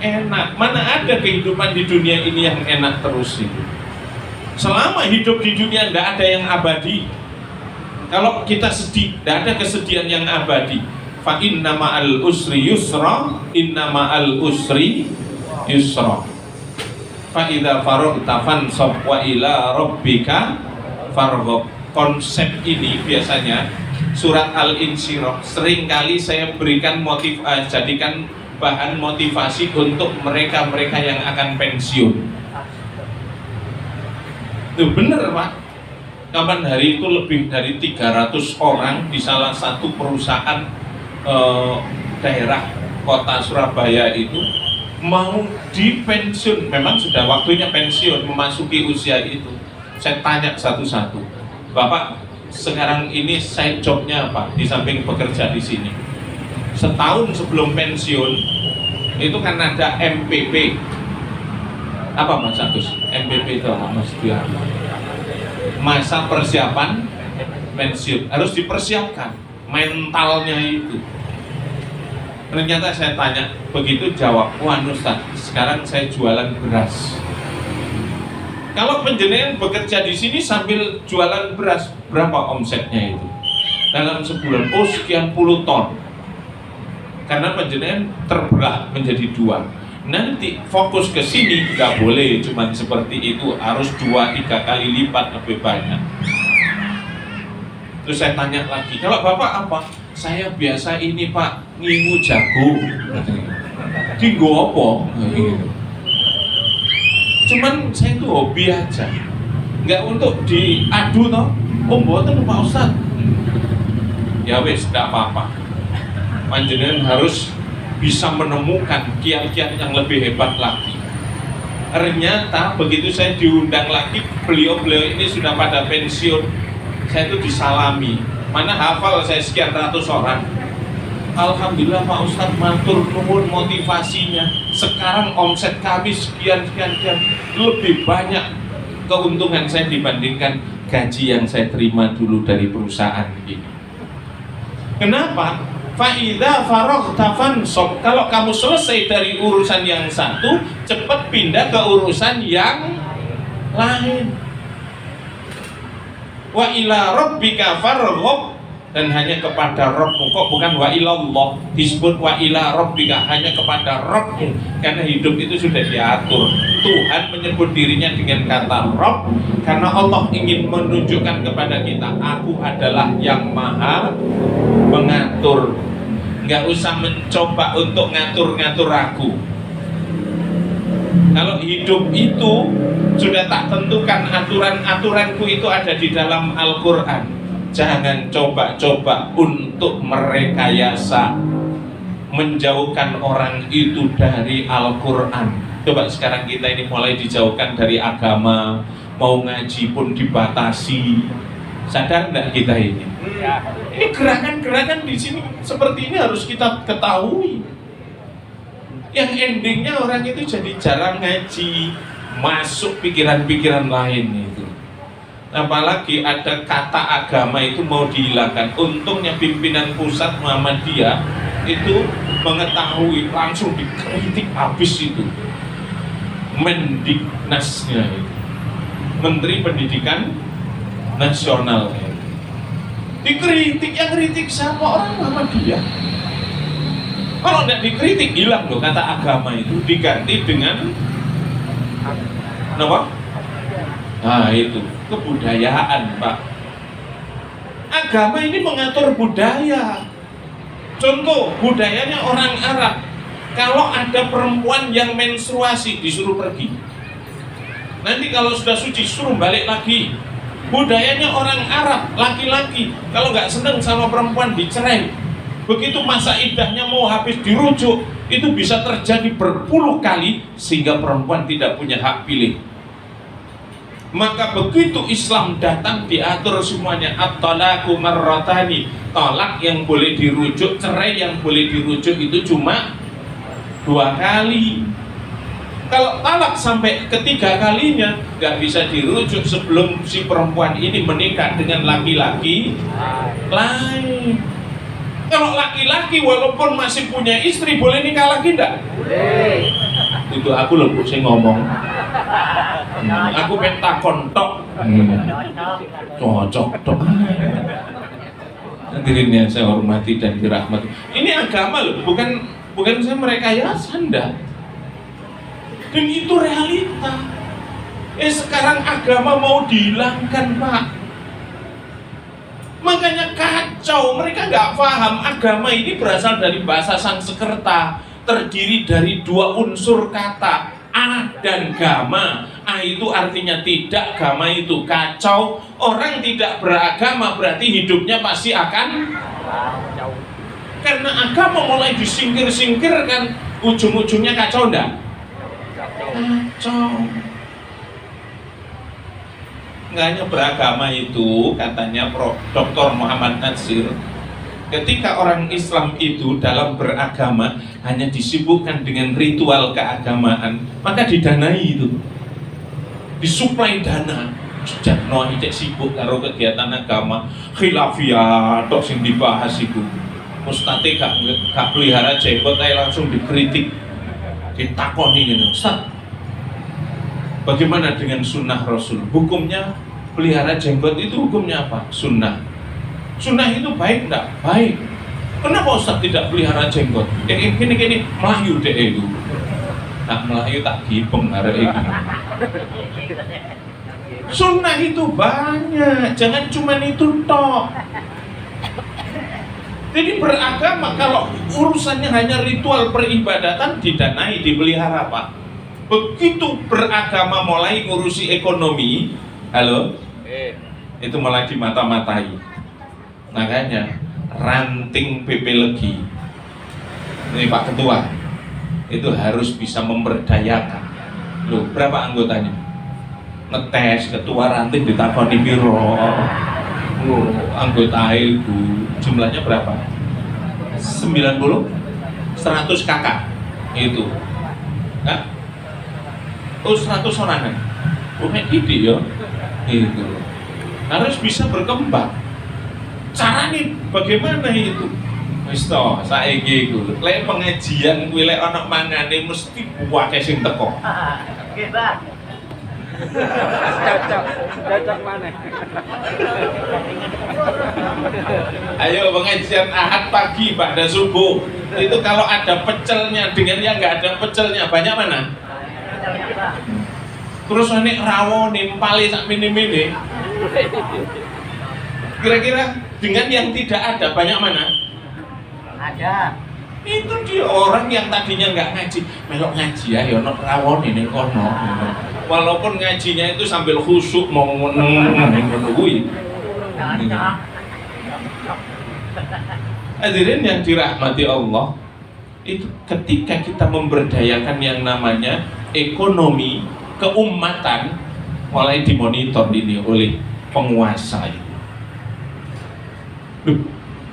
enak. Mana ada kehidupan di dunia ini yang enak terus itu? Selama hidup di dunia tidak ada yang abadi. Kalau kita sedih, tidak ada kesedihan yang abadi. Fa inna ma'al usri yusra, inna ma'al usri yusra. Fa idza faragta fansab wa ila rabbika farghab. Konsep ini biasanya surat Al-Insyirah. Seringkali saya berikan jadikan bahan motivasi untuk mereka-mereka yang akan pensiun. Itu bener Pak. Kapan hari itu lebih dari 300 orang di salah satu perusahaan daerah kota Surabaya itu mau dipensiun. Memang sudah waktunya pensiun, memasuki usia itu. Saya tanya satu-satu, Bapak sekarang ini side jobnya apa di samping bekerja di sini? Setahun sebelum pensiun itu kan ada MPP. Apa Mas Agus? MPP itu apa Mas Dia? Masa persiapan pensiun, harus dipersiapkan mentalnya itu. Ternyata saya tanya, begitu jawab, wah Ustaz, sekarang saya jualan beras. Kalau penjenengan bekerja di sini sambil jualan beras, berapa omsetnya itu? Dalam sebulan, oh sekian puluh ton. Karena penjenengan terbelah menjadi dua. Nanti fokus ke sini nggak boleh cuma seperti itu, harus 2-3 kali lipat lebih banyak. Terus saya tanya lagi, kalau Bapak apa? Saya biasa ini Pak, ngingu jago. Digo apa? Cuman saya itu hobi aja, nggak untuk diadu toh. Oh mboten Pak Ustaz. Ya wes, tidak apa-apa. Panjenengan harus bisa menemukan kiat-kiat yang lebih hebat lagi. Ternyata begitu saya diundang lagi, beliau-beliau ini sudah pada pensiun. Saya itu disalami. Mana hafal saya sekian ratus orang. Alhamdulillah Pak Ustadz, matur nuwun motivasinya. Sekarang omset kami sekian, lebih banyak keuntungan saya dibandingkan gaji yang saya terima dulu dari perusahaan ini. Kenapa? Fa'idha faraghta fansab. Kalau kamu selesai dari urusan yang satu, cepat pindah ke urusan yang lain. Wa ila rabbika farghab, dan hanya kepada Rabbmu. Kok bukan wa ilallah, disebut wa ila rabbika, hanya kepada Rabbmu, karena hidup itu sudah diatur. Tuhan menyebut dirinya dengan kata Rabb karena Allah ingin menunjukkan kepada kita, aku adalah yang maha mengatur. Nggak usah mencoba untuk ngatur-ngatur aku. Kalau hidup itu sudah tak tentukan, aturan-aturanku itu ada di dalam Al-Quran. Jangan coba-coba untuk merekayasa, menjauhkan orang itu dari Al-Quran. Coba sekarang kita ini mulai dijauhkan dari agama, mau ngaji pun dibatasi. Sadar nggak kita ini? Ini gerakan-gerakan di sini seperti ini harus kita ketahui. Yang endingnya orang itu jadi jarang ngaji, masuk pikiran-pikiran lain itu. Apalagi ada kata agama itu mau dihilangkan. Untungnya pimpinan pusat Muhammadiyah itu mengetahui, langsung dikritik habis itu. Mendiknasnya itu, Menteri Pendidikan Nasional, dikritik. Yang kritik sama orang Muhammadiyah. Kalau tidak dikritik, hilang loh kata agama itu, diganti dengan apa? Nah itu kebudayaan Pak. Agama ini mengatur budaya. Contoh, budayanya orang Arab, kalau ada perempuan yang menstruasi disuruh pergi. Nanti kalau sudah suci suruh balik lagi. Budayanya orang Arab, laki-laki kalau nggak seneng sama perempuan dicerai. Begitu masa iddahnya mau habis dirujuk, itu bisa terjadi berpuluh kali sehingga perempuan tidak punya hak pilih. Maka begitu Islam datang diatur semuanya. At-talaqu marratani, talak yang boleh dirujuk, cerai yang boleh dirujuk itu cuma 2 kali. Kalau talak sampai ketiga kalinya nggak bisa dirujuk sebelum si perempuan ini menikah dengan laki-laki lain. Kalau laki-laki walaupun masih punya istri boleh nikah lagi enggak? Boleh. Itu aku loh saya ngomong. Aku pentakon tok. Cocok tok. Hadirin yang saya hormati dan dirahmati. Ini agama loh, bukan saya merekayasa enggak. Dan itu realita. Sekarang agama mau dihilangkan Pak. Makanya kacau, mereka nggak paham agama ini berasal dari bahasa Sanskerta, terdiri dari dua unsur kata, a dan gama. A itu artinya tidak, gama itu kacau. Orang tidak beragama berarti hidupnya pasti akan kacau. Karena agama mulai disingkir-singkirkan, ujung-ujungnya kacau enggak? Kacau. Nggak hanya beragama itu, katanya Prof. Dr. Muhammad Natsir, ketika orang Islam itu dalam beragama hanya disibukkan dengan ritual keagamaan, maka didanai itu, disuplai dana. Jarno ijek sibuk karo kegiatan agama, khilafiyah tok sing dibahas itu. Mustate gak pelihara jenggot ae langsung dikritik, ditakoni gitu. Ustaz, bagaimana dengan sunnah Rasul? Hukumnya pelihara jenggot itu hukumnya apa? Sunnah. Sunnah itu baik enggak? Baik. Kenapa Ustaz tidak pelihara jenggot? Kayak gini melayu deh itu. Nah melayu tak gibeng arek iki. Sunnah itu banyak, jangan cuma itu tok. Jadi beragama kalau urusannya hanya ritual peribadatan didanai, dipelihara Pak. Begitu beragama mulai ngurusi ekonomi, halo, itu malah dimata-matai. Makanya ranting PP Legi, ini Pak Ketua, itu harus bisa memberdayakan. Loh, berapa anggotanya? Ngetes ketua ranting ditakoni piro. Loh, anggota itu jumlahnya berapa? 90? 100 kakak itu. Nah, 100 orangan. Bukan ide ya. Itu harus bisa berkembang. Caranya bagaimana itu? Wis to, saiki iku lek pengajian kuwi lek ana mangane mesti buake sing teko. Nggih, Pak. Cocok mana? Ayo pengajian Ahad pagi pada subuh. Itu kalau ada pecelnya dengan yang nggak ada pecelnya banyak mana? Terus ini rawon nimpali sak mini-mini. Kira-kira dengan yang tidak ada banyak mana? Ada. Itu dia orang yang tadinya nggak ngaji, melok ngaji ya, ono rawon ini kono. Walaupun ngajinya itu sambil khusyuk mau menunggu. Hadirin yang dirahmati Allah, itu ketika kita memberdayakan yang namanya ekonomi keumatan mulai dimonitor ini oleh penguasa itu.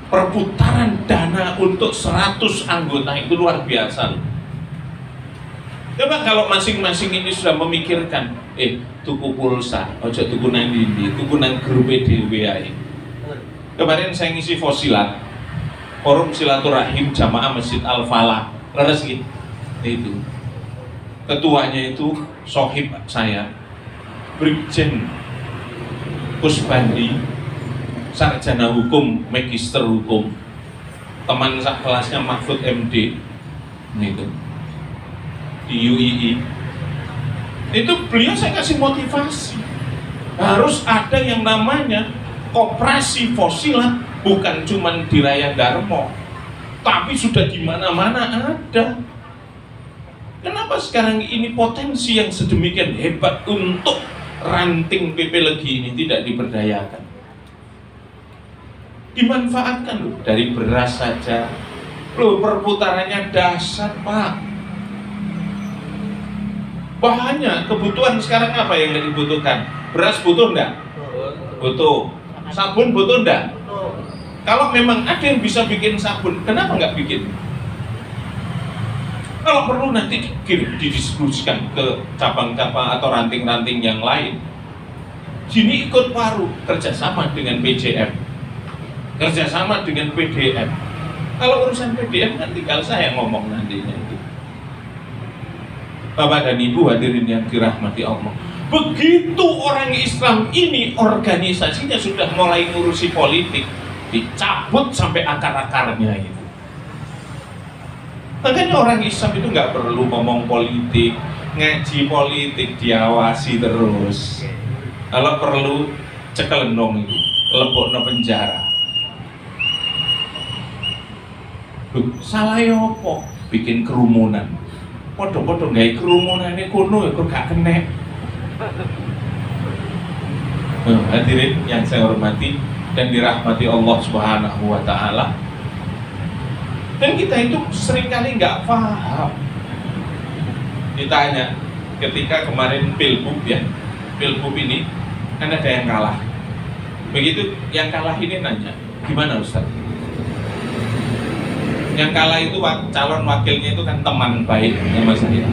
Perputaran dana untuk 100 anggota itu luar biasa. Coba kalau masing-masing ini sudah memikirkan, tuku pulsa, ojo tuku nang ndi, tuku nang grupe dhewe ae. Kemarin saya ngisi Fosilat, forum silaturahim jamaah Masjid Al-Falah, leres gitu. Itu ketuanya itu sohib saya, Brigjen Kusbandi, sarjana hukum, magister hukum, teman sak kelasnya Mahfud MD, itu di UII. Itu beliau saya kasih motivasi, harus ada yang namanya koperasi Fosilat, bukan cuma di Raya Darmo, tapi sudah di mana-mana ada. Kenapa sekarang ini potensi yang sedemikian hebat untuk ranting PP Legi ini tidak diberdayakan? Dimanfaatkan loh, dari beras saja loh, perputarannya dahsyat Pak. Bahannya, kebutuhan sekarang apa yang dibutuhkan? Beras butuh enggak? Butuh. Sabun butuh enggak? Kalau memang ada yang bisa bikin sabun, kenapa nggak bikin? Kalau perlu nanti didistribusikan ke cabang-cabang atau ranting-ranting yang lain. Sini ikut paru, kerjasama dengan PJM, kerjasama dengan PDM. Kalau urusan PDM kan tinggal saya ngomong nantinya itu. Bapak dan Ibu hadirin yang dirahmati Allah, begitu orang Islam ini organisasinya sudah mulai ngurusi politik, dicabut sampai akar-akarnya itu. Makanya orang Islam itu nggak perlu ngomong politik, ngaji politik, diawasi terus. Kalau perlu cekel endong itu. lebokno penjara. Loh, salah ya apa? Bikin kerumunan. Podo-podo gawe kerumunane kono ya kok gak kena. Hadirin yang saya hormati dan dirahmati Allah Subhanahu wa taala. Dan kita itu seringkali nggak paham. Ditanya ketika kemarin Pilbub ya, Pilbub ini kan ada yang kalah. Begitu yang kalah ini nanya, gimana Ustaz? Yang kalah itu calon wakilnya itu kan teman baik sama saya.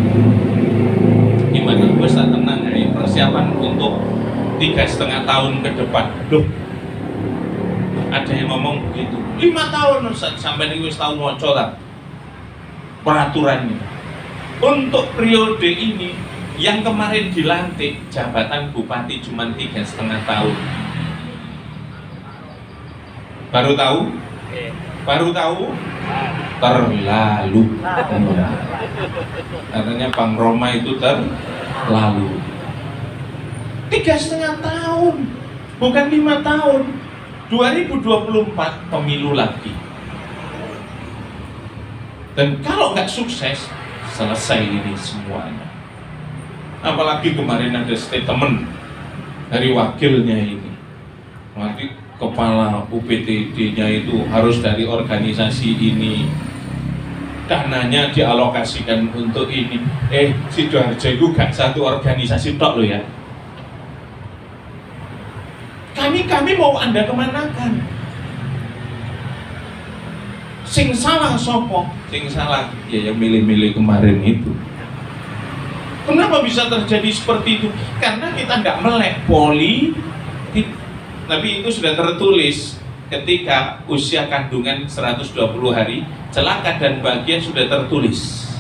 Gimana Ustaz, tenang ya, persiapan untuk 3,5 tahun ke depan. Loh, ada yang ngomong begitu. 5 tahun Ustaz, sampai ini wis tahu moco lah peraturannya. Untuk periode ini yang kemarin dilantik jabatan bupati cuma 3,5 tahun. Baru tahu? Baru tahu? Terlalu. Katanya Bang Roma itu terlalu. 3,5 tahun, bukan 5 tahun. 2024 pemilu lagi. Dan kalau nggak sukses, selesai ini semuanya. Apalagi kemarin ada statement dari wakilnya ini. Nanti kepala UPTD-nya itu harus dari organisasi ini. Dananya dialokasikan untuk ini. Sidoarjo itu gak satu organisasi tok loh ya. Kami mau Anda kemanakan? Sing salah sopo? Sing salah ya yang milih-milih kemarin itu. Kenapa bisa terjadi seperti itu? Karena kita nggak melek politik. Tapi itu sudah tertulis ketika usia kandungan 120 hari, celaka dan bahagia sudah tertulis.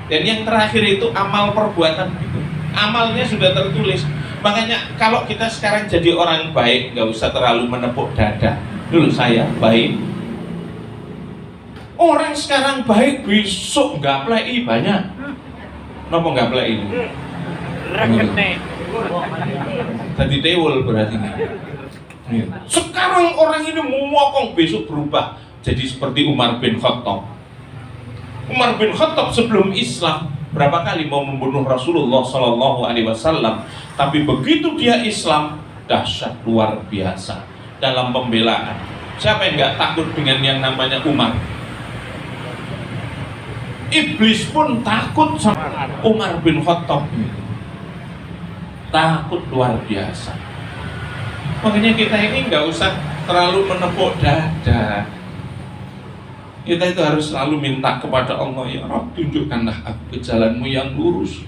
Dan yang terakhir itu amal perbuatan itu. Amalnya sudah tertulis. Makanya kalau kita sekarang jadi orang baik, nggak usah terlalu menepuk dada. Dulu saya baik. Orang sekarang baik, besok nggak play banyak. Kenapa nggak play ini? Tadi dewul berarti. Sekarang orang ini memokong, besok berubah jadi seperti Umar bin Khattab. Umar bin Khattab sebelum Islam berapa kali mau membunuh Rasulullah Sallallahu Alaihi Wasallam, tapi begitu dia Islam, dahsyat luar biasa dalam pembelaan. Siapa yang nggak takut dengan yang namanya Umar? Iblis pun takut sama Umar bin Khattab. Takut luar biasa. Makanya kita ini nggak usah terlalu menepuk dada. Kita itu harus selalu minta kepada Allah, ya Rabb, tunjukkanlah aku ke jalanmu yang lurus.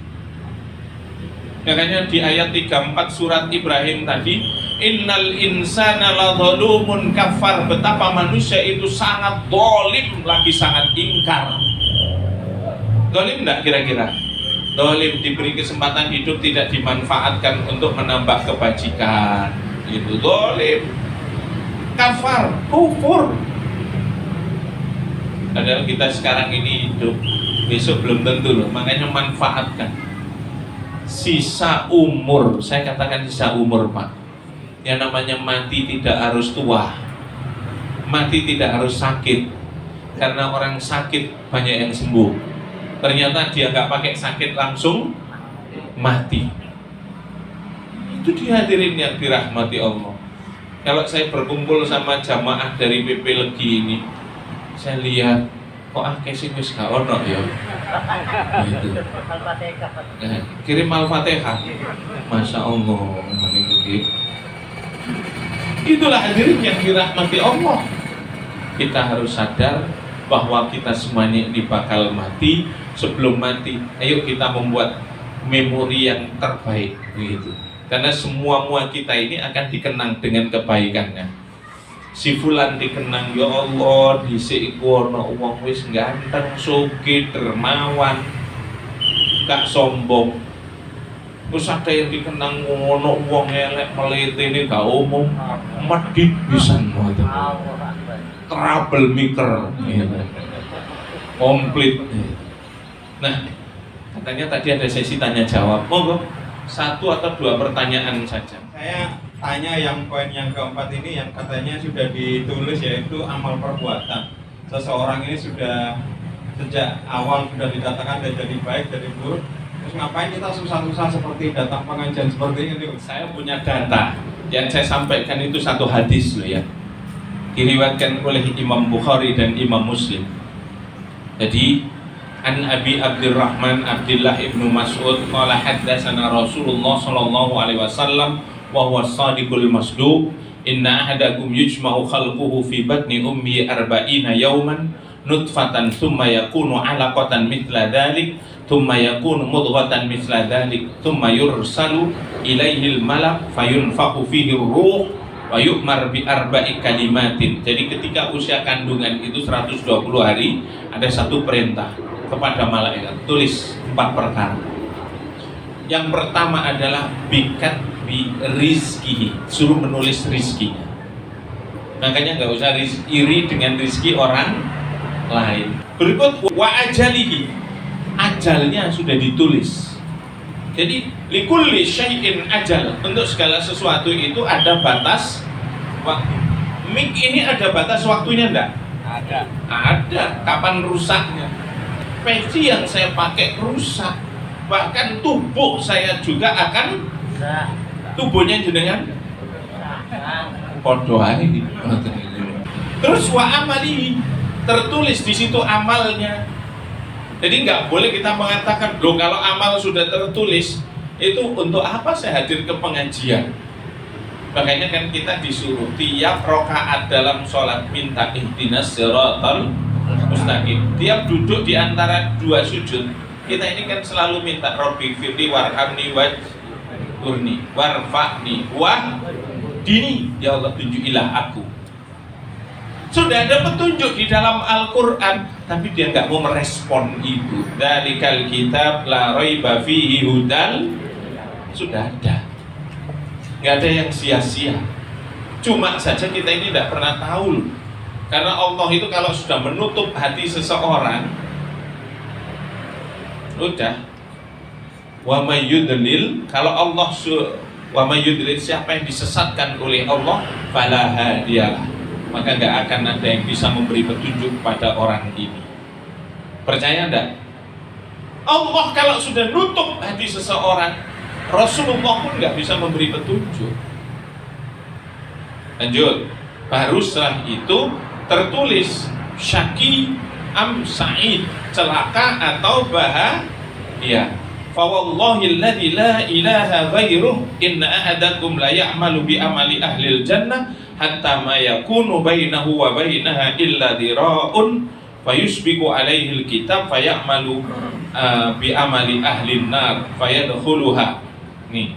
Makanya di ayat 34 surat Ibrahim tadi, innal insana ladzalumun kafar, betapa manusia itu sangat zalim lagi sangat ingkar. Zalim enggak kira-kira? Zalim diberi kesempatan hidup tidak dimanfaatkan untuk menambah kebajikan. Itu zalim. Kafar, kufur. Padahal kita sekarang ini hidup, besok belum tentu loh. Makanya manfaatkan sisa umur. Saya katakan sisa umur, Pak. Yang namanya mati tidak harus tua, mati tidak harus sakit. Karena orang sakit banyak yang sembuh. Ternyata dia nggak pakai sakit langsung mati. Itu dihadirin yang dirahmati Allah. Kalau saya berkumpul sama jamaah dari PP Legi ini, saya lihat kok sing wis gak ono ya. Gitu. Kirim Al-Fatihah. Masya Allah. Itulah hadirin yang dirahmati Allah. Kita harus sadar bahwa kita semuanya ini bakal mati. Sebelum mati, ayo kita membuat memori yang terbaik gitu. Karena semua kita ini akan dikenang dengan kebaikannya. Si fulan dikenang, ya Allah, dhisik iku ana wong wis ganteng, sugih, dermawan, gak sombong. Terus ada yang dikenang ngono wong elek melitene gak umum, medhit pisan ngoten. Trouble maker. Komplit. Nah, katanya tadi ada sesi tanya jawab. Monggo 1 atau 2 pertanyaan saja. Saya tanya yang poin yang keempat ini yang katanya sudah ditulis, yaitu amal perbuatan. Seseorang ini sudah sejak awal sudah dikatakan dari jadi baik, dari buruk. Terus ngapain kita susah-susah seperti datang pengajian seperti ini? Saya punya data yang saya sampaikan itu satu hadis loh ya, diriwayatkan oleh Imam Bukhari dan Imam Muslim. Jadi An Abi Abdurrahman Abdullah ibnu Mas'ud qala haddatsana Rasulullah sallallahu alaihi wasallam wa huwa shadiqul masduq inna ahadakum yujma'u khalquhu fi batni ummi 40 yawman nutfatan thumma yakunu 'alaqatan mithla dhalik thumma yakunu mudghatan mithla dhalik thumma yursalu ilaihi al-malak fayunfakhu fihi ar-ruh wa yu'mar bi arba'i kalimatin. Jadi ketika usia kandungan itu 120 hari ada satu perintah kepada malaikat, tulis 4 perkara. Yang pertama adalah bikat bi rizkihi, suruh menulis rizkinya. Makanya nggak usah iri dengan rizki orang lain. Berikut wa ajalihi, ajalnya sudah ditulis. Jadi likulli syai'in ajal, untuk segala sesuatu itu ada batas waktu. Mik ini ada batas waktunya enggak? Ada. Kapan rusaknya? Peci yang saya pakai rusak, bahkan tubuh saya juga akan, tubuhnya jenengan podo ae. Terus wa amali, tertulis di situ amalnya. Jadi nggak boleh kita mengatakan, loh kalau amal sudah tertulis itu untuk apa saya hadir ke pengajian? Makanya kan kita disuruh tiap rakaat dalam sholat minta ihdinas siratal mustaqim. Tiap duduk di antara 2 sujud, kita ini kan selalu minta Robbi firli warhamni wajurni warfa'ni wahdini, ya Allah tunjukilah aku. Sudah ada petunjuk di dalam Al-Quran, tapi dia nggak mau merespon itu. Dzalikal kitab la raiba fihi hudal, sudah ada, nggak ada yang sia-sia. Cuma saja kita ini tidak pernah tahu, karena Allah itu kalau sudah menutup hati seseorang, udah. Wa may yudlil, kalau Allah wa may yudlil, siapa yang disesatkan oleh Allah, fala hadiyalah, maka nggak akan ada yang bisa memberi petunjuk pada orang ini. Percaya enggak? Allah kalau sudah nutup hati seseorang, Rasulullah pun nggak bisa memberi petunjuk. Lanjut, baru setelah itu tertulis syaki am sa'id, celaka atau bahagia. Fa wallahi alladzi la ilaha ghairuh inna ahadakum la ya'malu bi amali ahlil jannah hatta ma yakunu bainahu wa bainaha illa dira'un fayusbiqu alaihi alkitab fayamalu bi amali ahlin nar fayadkhuluha. Nih,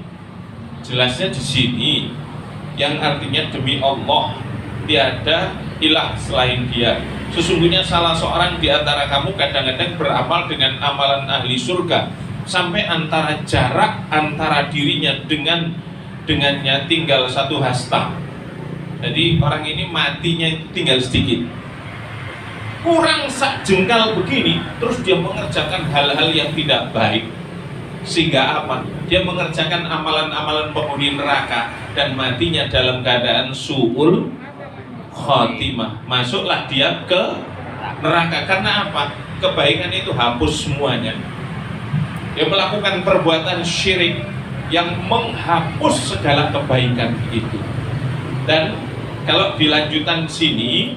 jelasnya di sini, yang artinya demi Allah tiada ilah selain Dia. Sesungguhnya salah seorang di antara kamu kadang-kadang beramal dengan amalan ahli surga sampai antara jarak antara dirinya dengannya tinggal 1 hasta. Jadi orang ini matinya itu tinggal sedikit, kurang sak jengkal begini, terus dia mengerjakan hal-hal yang tidak baik. Sehingga apa? Dia mengerjakan amalan-amalan penghuni neraka dan matinya dalam keadaan su'ul khotimah. Masuklah dia ke neraka. Karena apa? Kebaikan itu hapus semuanya. Dia melakukan perbuatan syirik yang menghapus segala kebaikan itu. Dan kalau dilanjutan sini,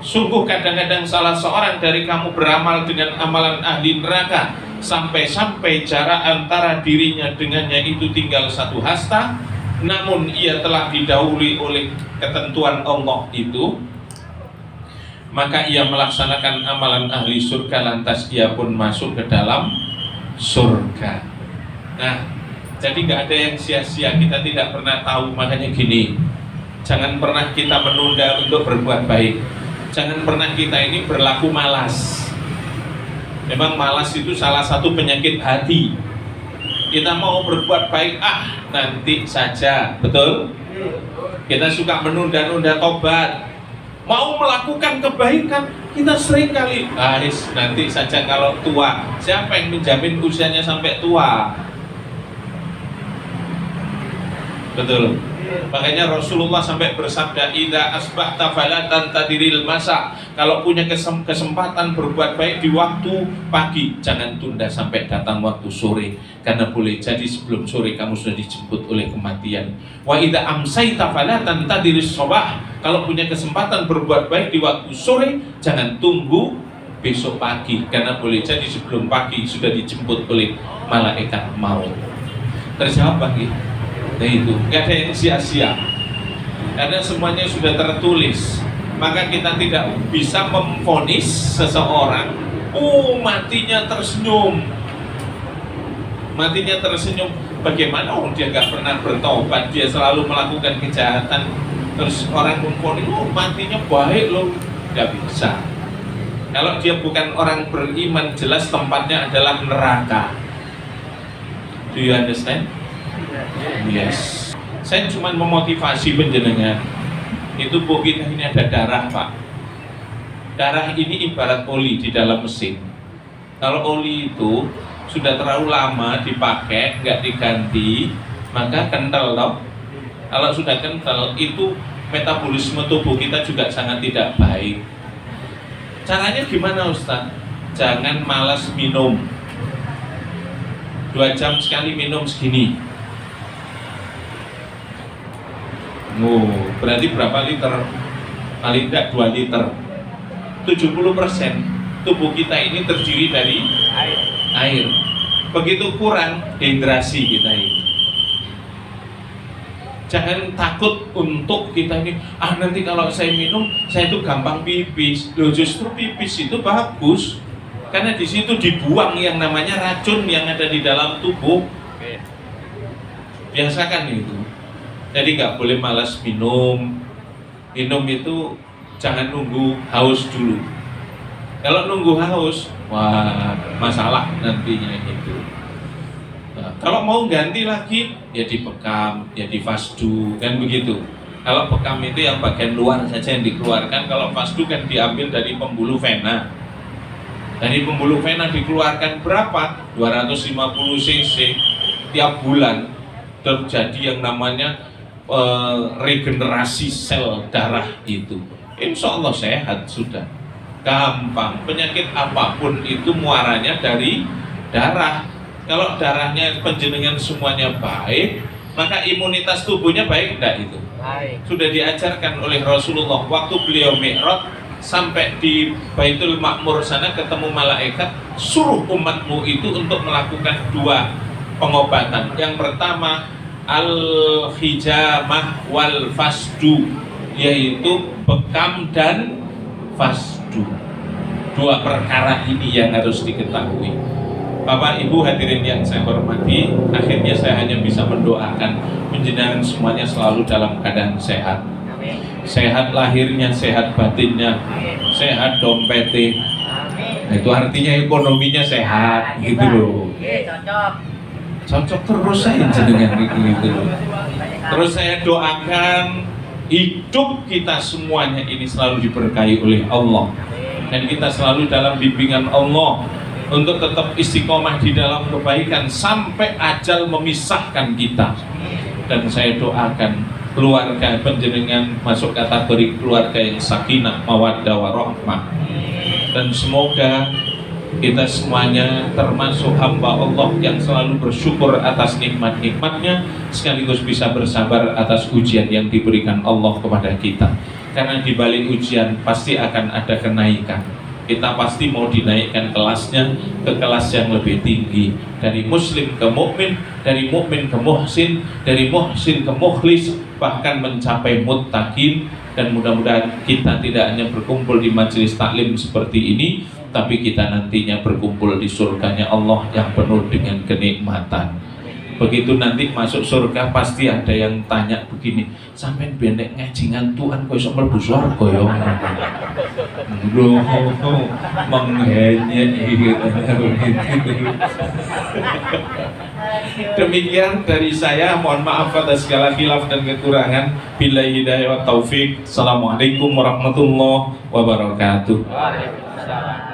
sungguh kadang-kadang salah seorang dari kamu beramal dengan amalan ahli neraka sampai-sampai jarak antara dirinya dengannya itu tinggal 1 hasta, namun ia telah didahului oleh ketentuan Allah itu, maka ia melaksanakan amalan ahli surga, lantas ia pun masuk ke dalam surga. Nah, jadi nggak ada yang sia-sia, kita tidak pernah tahu. Makanya gini, jangan pernah kita menunda untuk berbuat baik. Jangan pernah kita ini berlaku malas. Memang malas itu salah satu penyakit hati. Kita mau berbuat baik, nanti saja, betul? Kita suka menunda-nunda tobat. Mau melakukan kebaikan, kita sering kali, nanti saja kalau tua. Siapa yang menjamin usianya sampai tua? Betul. Makanya Rasulullah sampai bersabda, "Idza asbahta fala tantadiril masa." Kalau punya kesempatan berbuat baik di waktu pagi, jangan tunda sampai datang waktu sore, karena boleh jadi sebelum sore kamu sudah dijemput oleh kematian. Wa idza amsayta fala tantadiris shabah. Kalau punya kesempatan berbuat baik di waktu sore, jangan tunggu besok pagi, karena boleh jadi sebelum pagi sudah dijemput oleh malaikat maut. Terjawab pagi. Nah itu, nggak ada yang sia-sia, karena semuanya sudah tertulis. Maka kita tidak bisa memvonis seseorang, matinya tersenyum. Matinya tersenyum, bagaimana dia nggak pernah bertobat, dia selalu melakukan kejahatan, terus orang memvonis, matinya baik loh, nggak bisa. Kalau dia bukan orang beriman, jelas tempatnya adalah neraka. Do you understand? Yes. Saya cuma memotivasi penjenengan. Itu tubuh kita ini ada darah, Pak. Darah ini ibarat oli di dalam mesin. Kalau oli itu sudah terlalu lama dipakai, nggak diganti, maka kental loh. Kalau sudah kental, itu metabolisme tubuh kita juga sangat tidak baik. Caranya gimana, Ustaz? Jangan malas minum. 2 jam sekali minum segini. Berarti berapa liter? Paling tidak 2 liter. 70% tubuh kita ini terdiri dari air. Begitu kurang, dehidrasi kita ini. Jangan takut untuk kita ini, nanti kalau saya minum, saya itu gampang pipis. Loh, justru pipis itu bagus, karena di situ dibuang yang namanya racun yang ada di dalam tubuh. Biasakan itu. Jadi nggak boleh malas minum. Minum itu jangan nunggu haus dulu. Kalau nunggu haus, wah masalah nantinya itu. Nah, kalau mau ganti lagi, ya dipekam, ya difasdu, kan begitu. Kalau pekam itu yang bagian luar saja yang dikeluarkan. Kalau fasdu kan diambil dari pembuluh vena. Dari pembuluh vena dikeluarkan berapa? 250 cc tiap bulan. Terjadi yang namanya regenerasi sel darah itu. Insya Allah sehat sudah. Gampang. Penyakit apapun itu muaranya dari darah. Kalau darahnya penjenengan semuanya baik, maka imunitas tubuhnya baik enggak itu? Baik. Sudah diajarkan oleh Rasulullah waktu beliau Mi'raj sampai di Baitul Ma'mur sana ketemu malaikat, suruh umatmu itu untuk melakukan 2 pengobatan. Yang pertama al-hijamah wal fasdu, yaitu bekam dan fasdu. 2 perkara ini yang harus diketahui. Bapak Ibu hadirin yang saya hormati, akhirnya saya hanya bisa mendoakan penjenengan semuanya selalu dalam keadaan sehat. Sehat lahirnya, sehat batinnya, sehat dompetnya. Nah, itu artinya ekonominya sehat, gitu loh. Cocok terus saya jenengan gitu. Terus saya doakan hidup kita semuanya ini selalu diberkahi oleh Allah, dan kita selalu dalam bimbingan Allah untuk tetap istiqomah di dalam kebaikan sampai ajal memisahkan kita. Dan saya doakan keluarga penjenengan masuk kategori keluarga yang sakinah, mawaddah, warahmah. Dan semoga kita semuanya termasuk hamba Allah yang selalu bersyukur atas nikmat-nikmatnya, sekaligus bisa bersabar atas ujian yang diberikan Allah kepada kita. Karena di balik ujian pasti akan ada kenaikan. Kita pasti mau dinaikkan kelasnya ke kelas yang lebih tinggi, dari muslim ke mukmin, dari mukmin ke muhsin, dari muhsin ke mukhlis, bahkan mencapai muttaqin. Dan mudah-mudahan kita tidak hanya berkumpul di majelis taklim seperti ini, tapi kita nantinya berkumpul di surganya Allah yang penuh dengan kenikmatan. Begitu nanti masuk surga pasti ada yang tanya begini, sampean benek ngaji ngantuan kok iso mlebu surga ya? Loh, menghenyek gitu. Demikian dari saya, mohon maaf atas segala khilaf dan kekurangan. Billahi hidayah wa taufik. Assalamualaikum warahmatullahi wabarakatuh. Waalaikumsalam.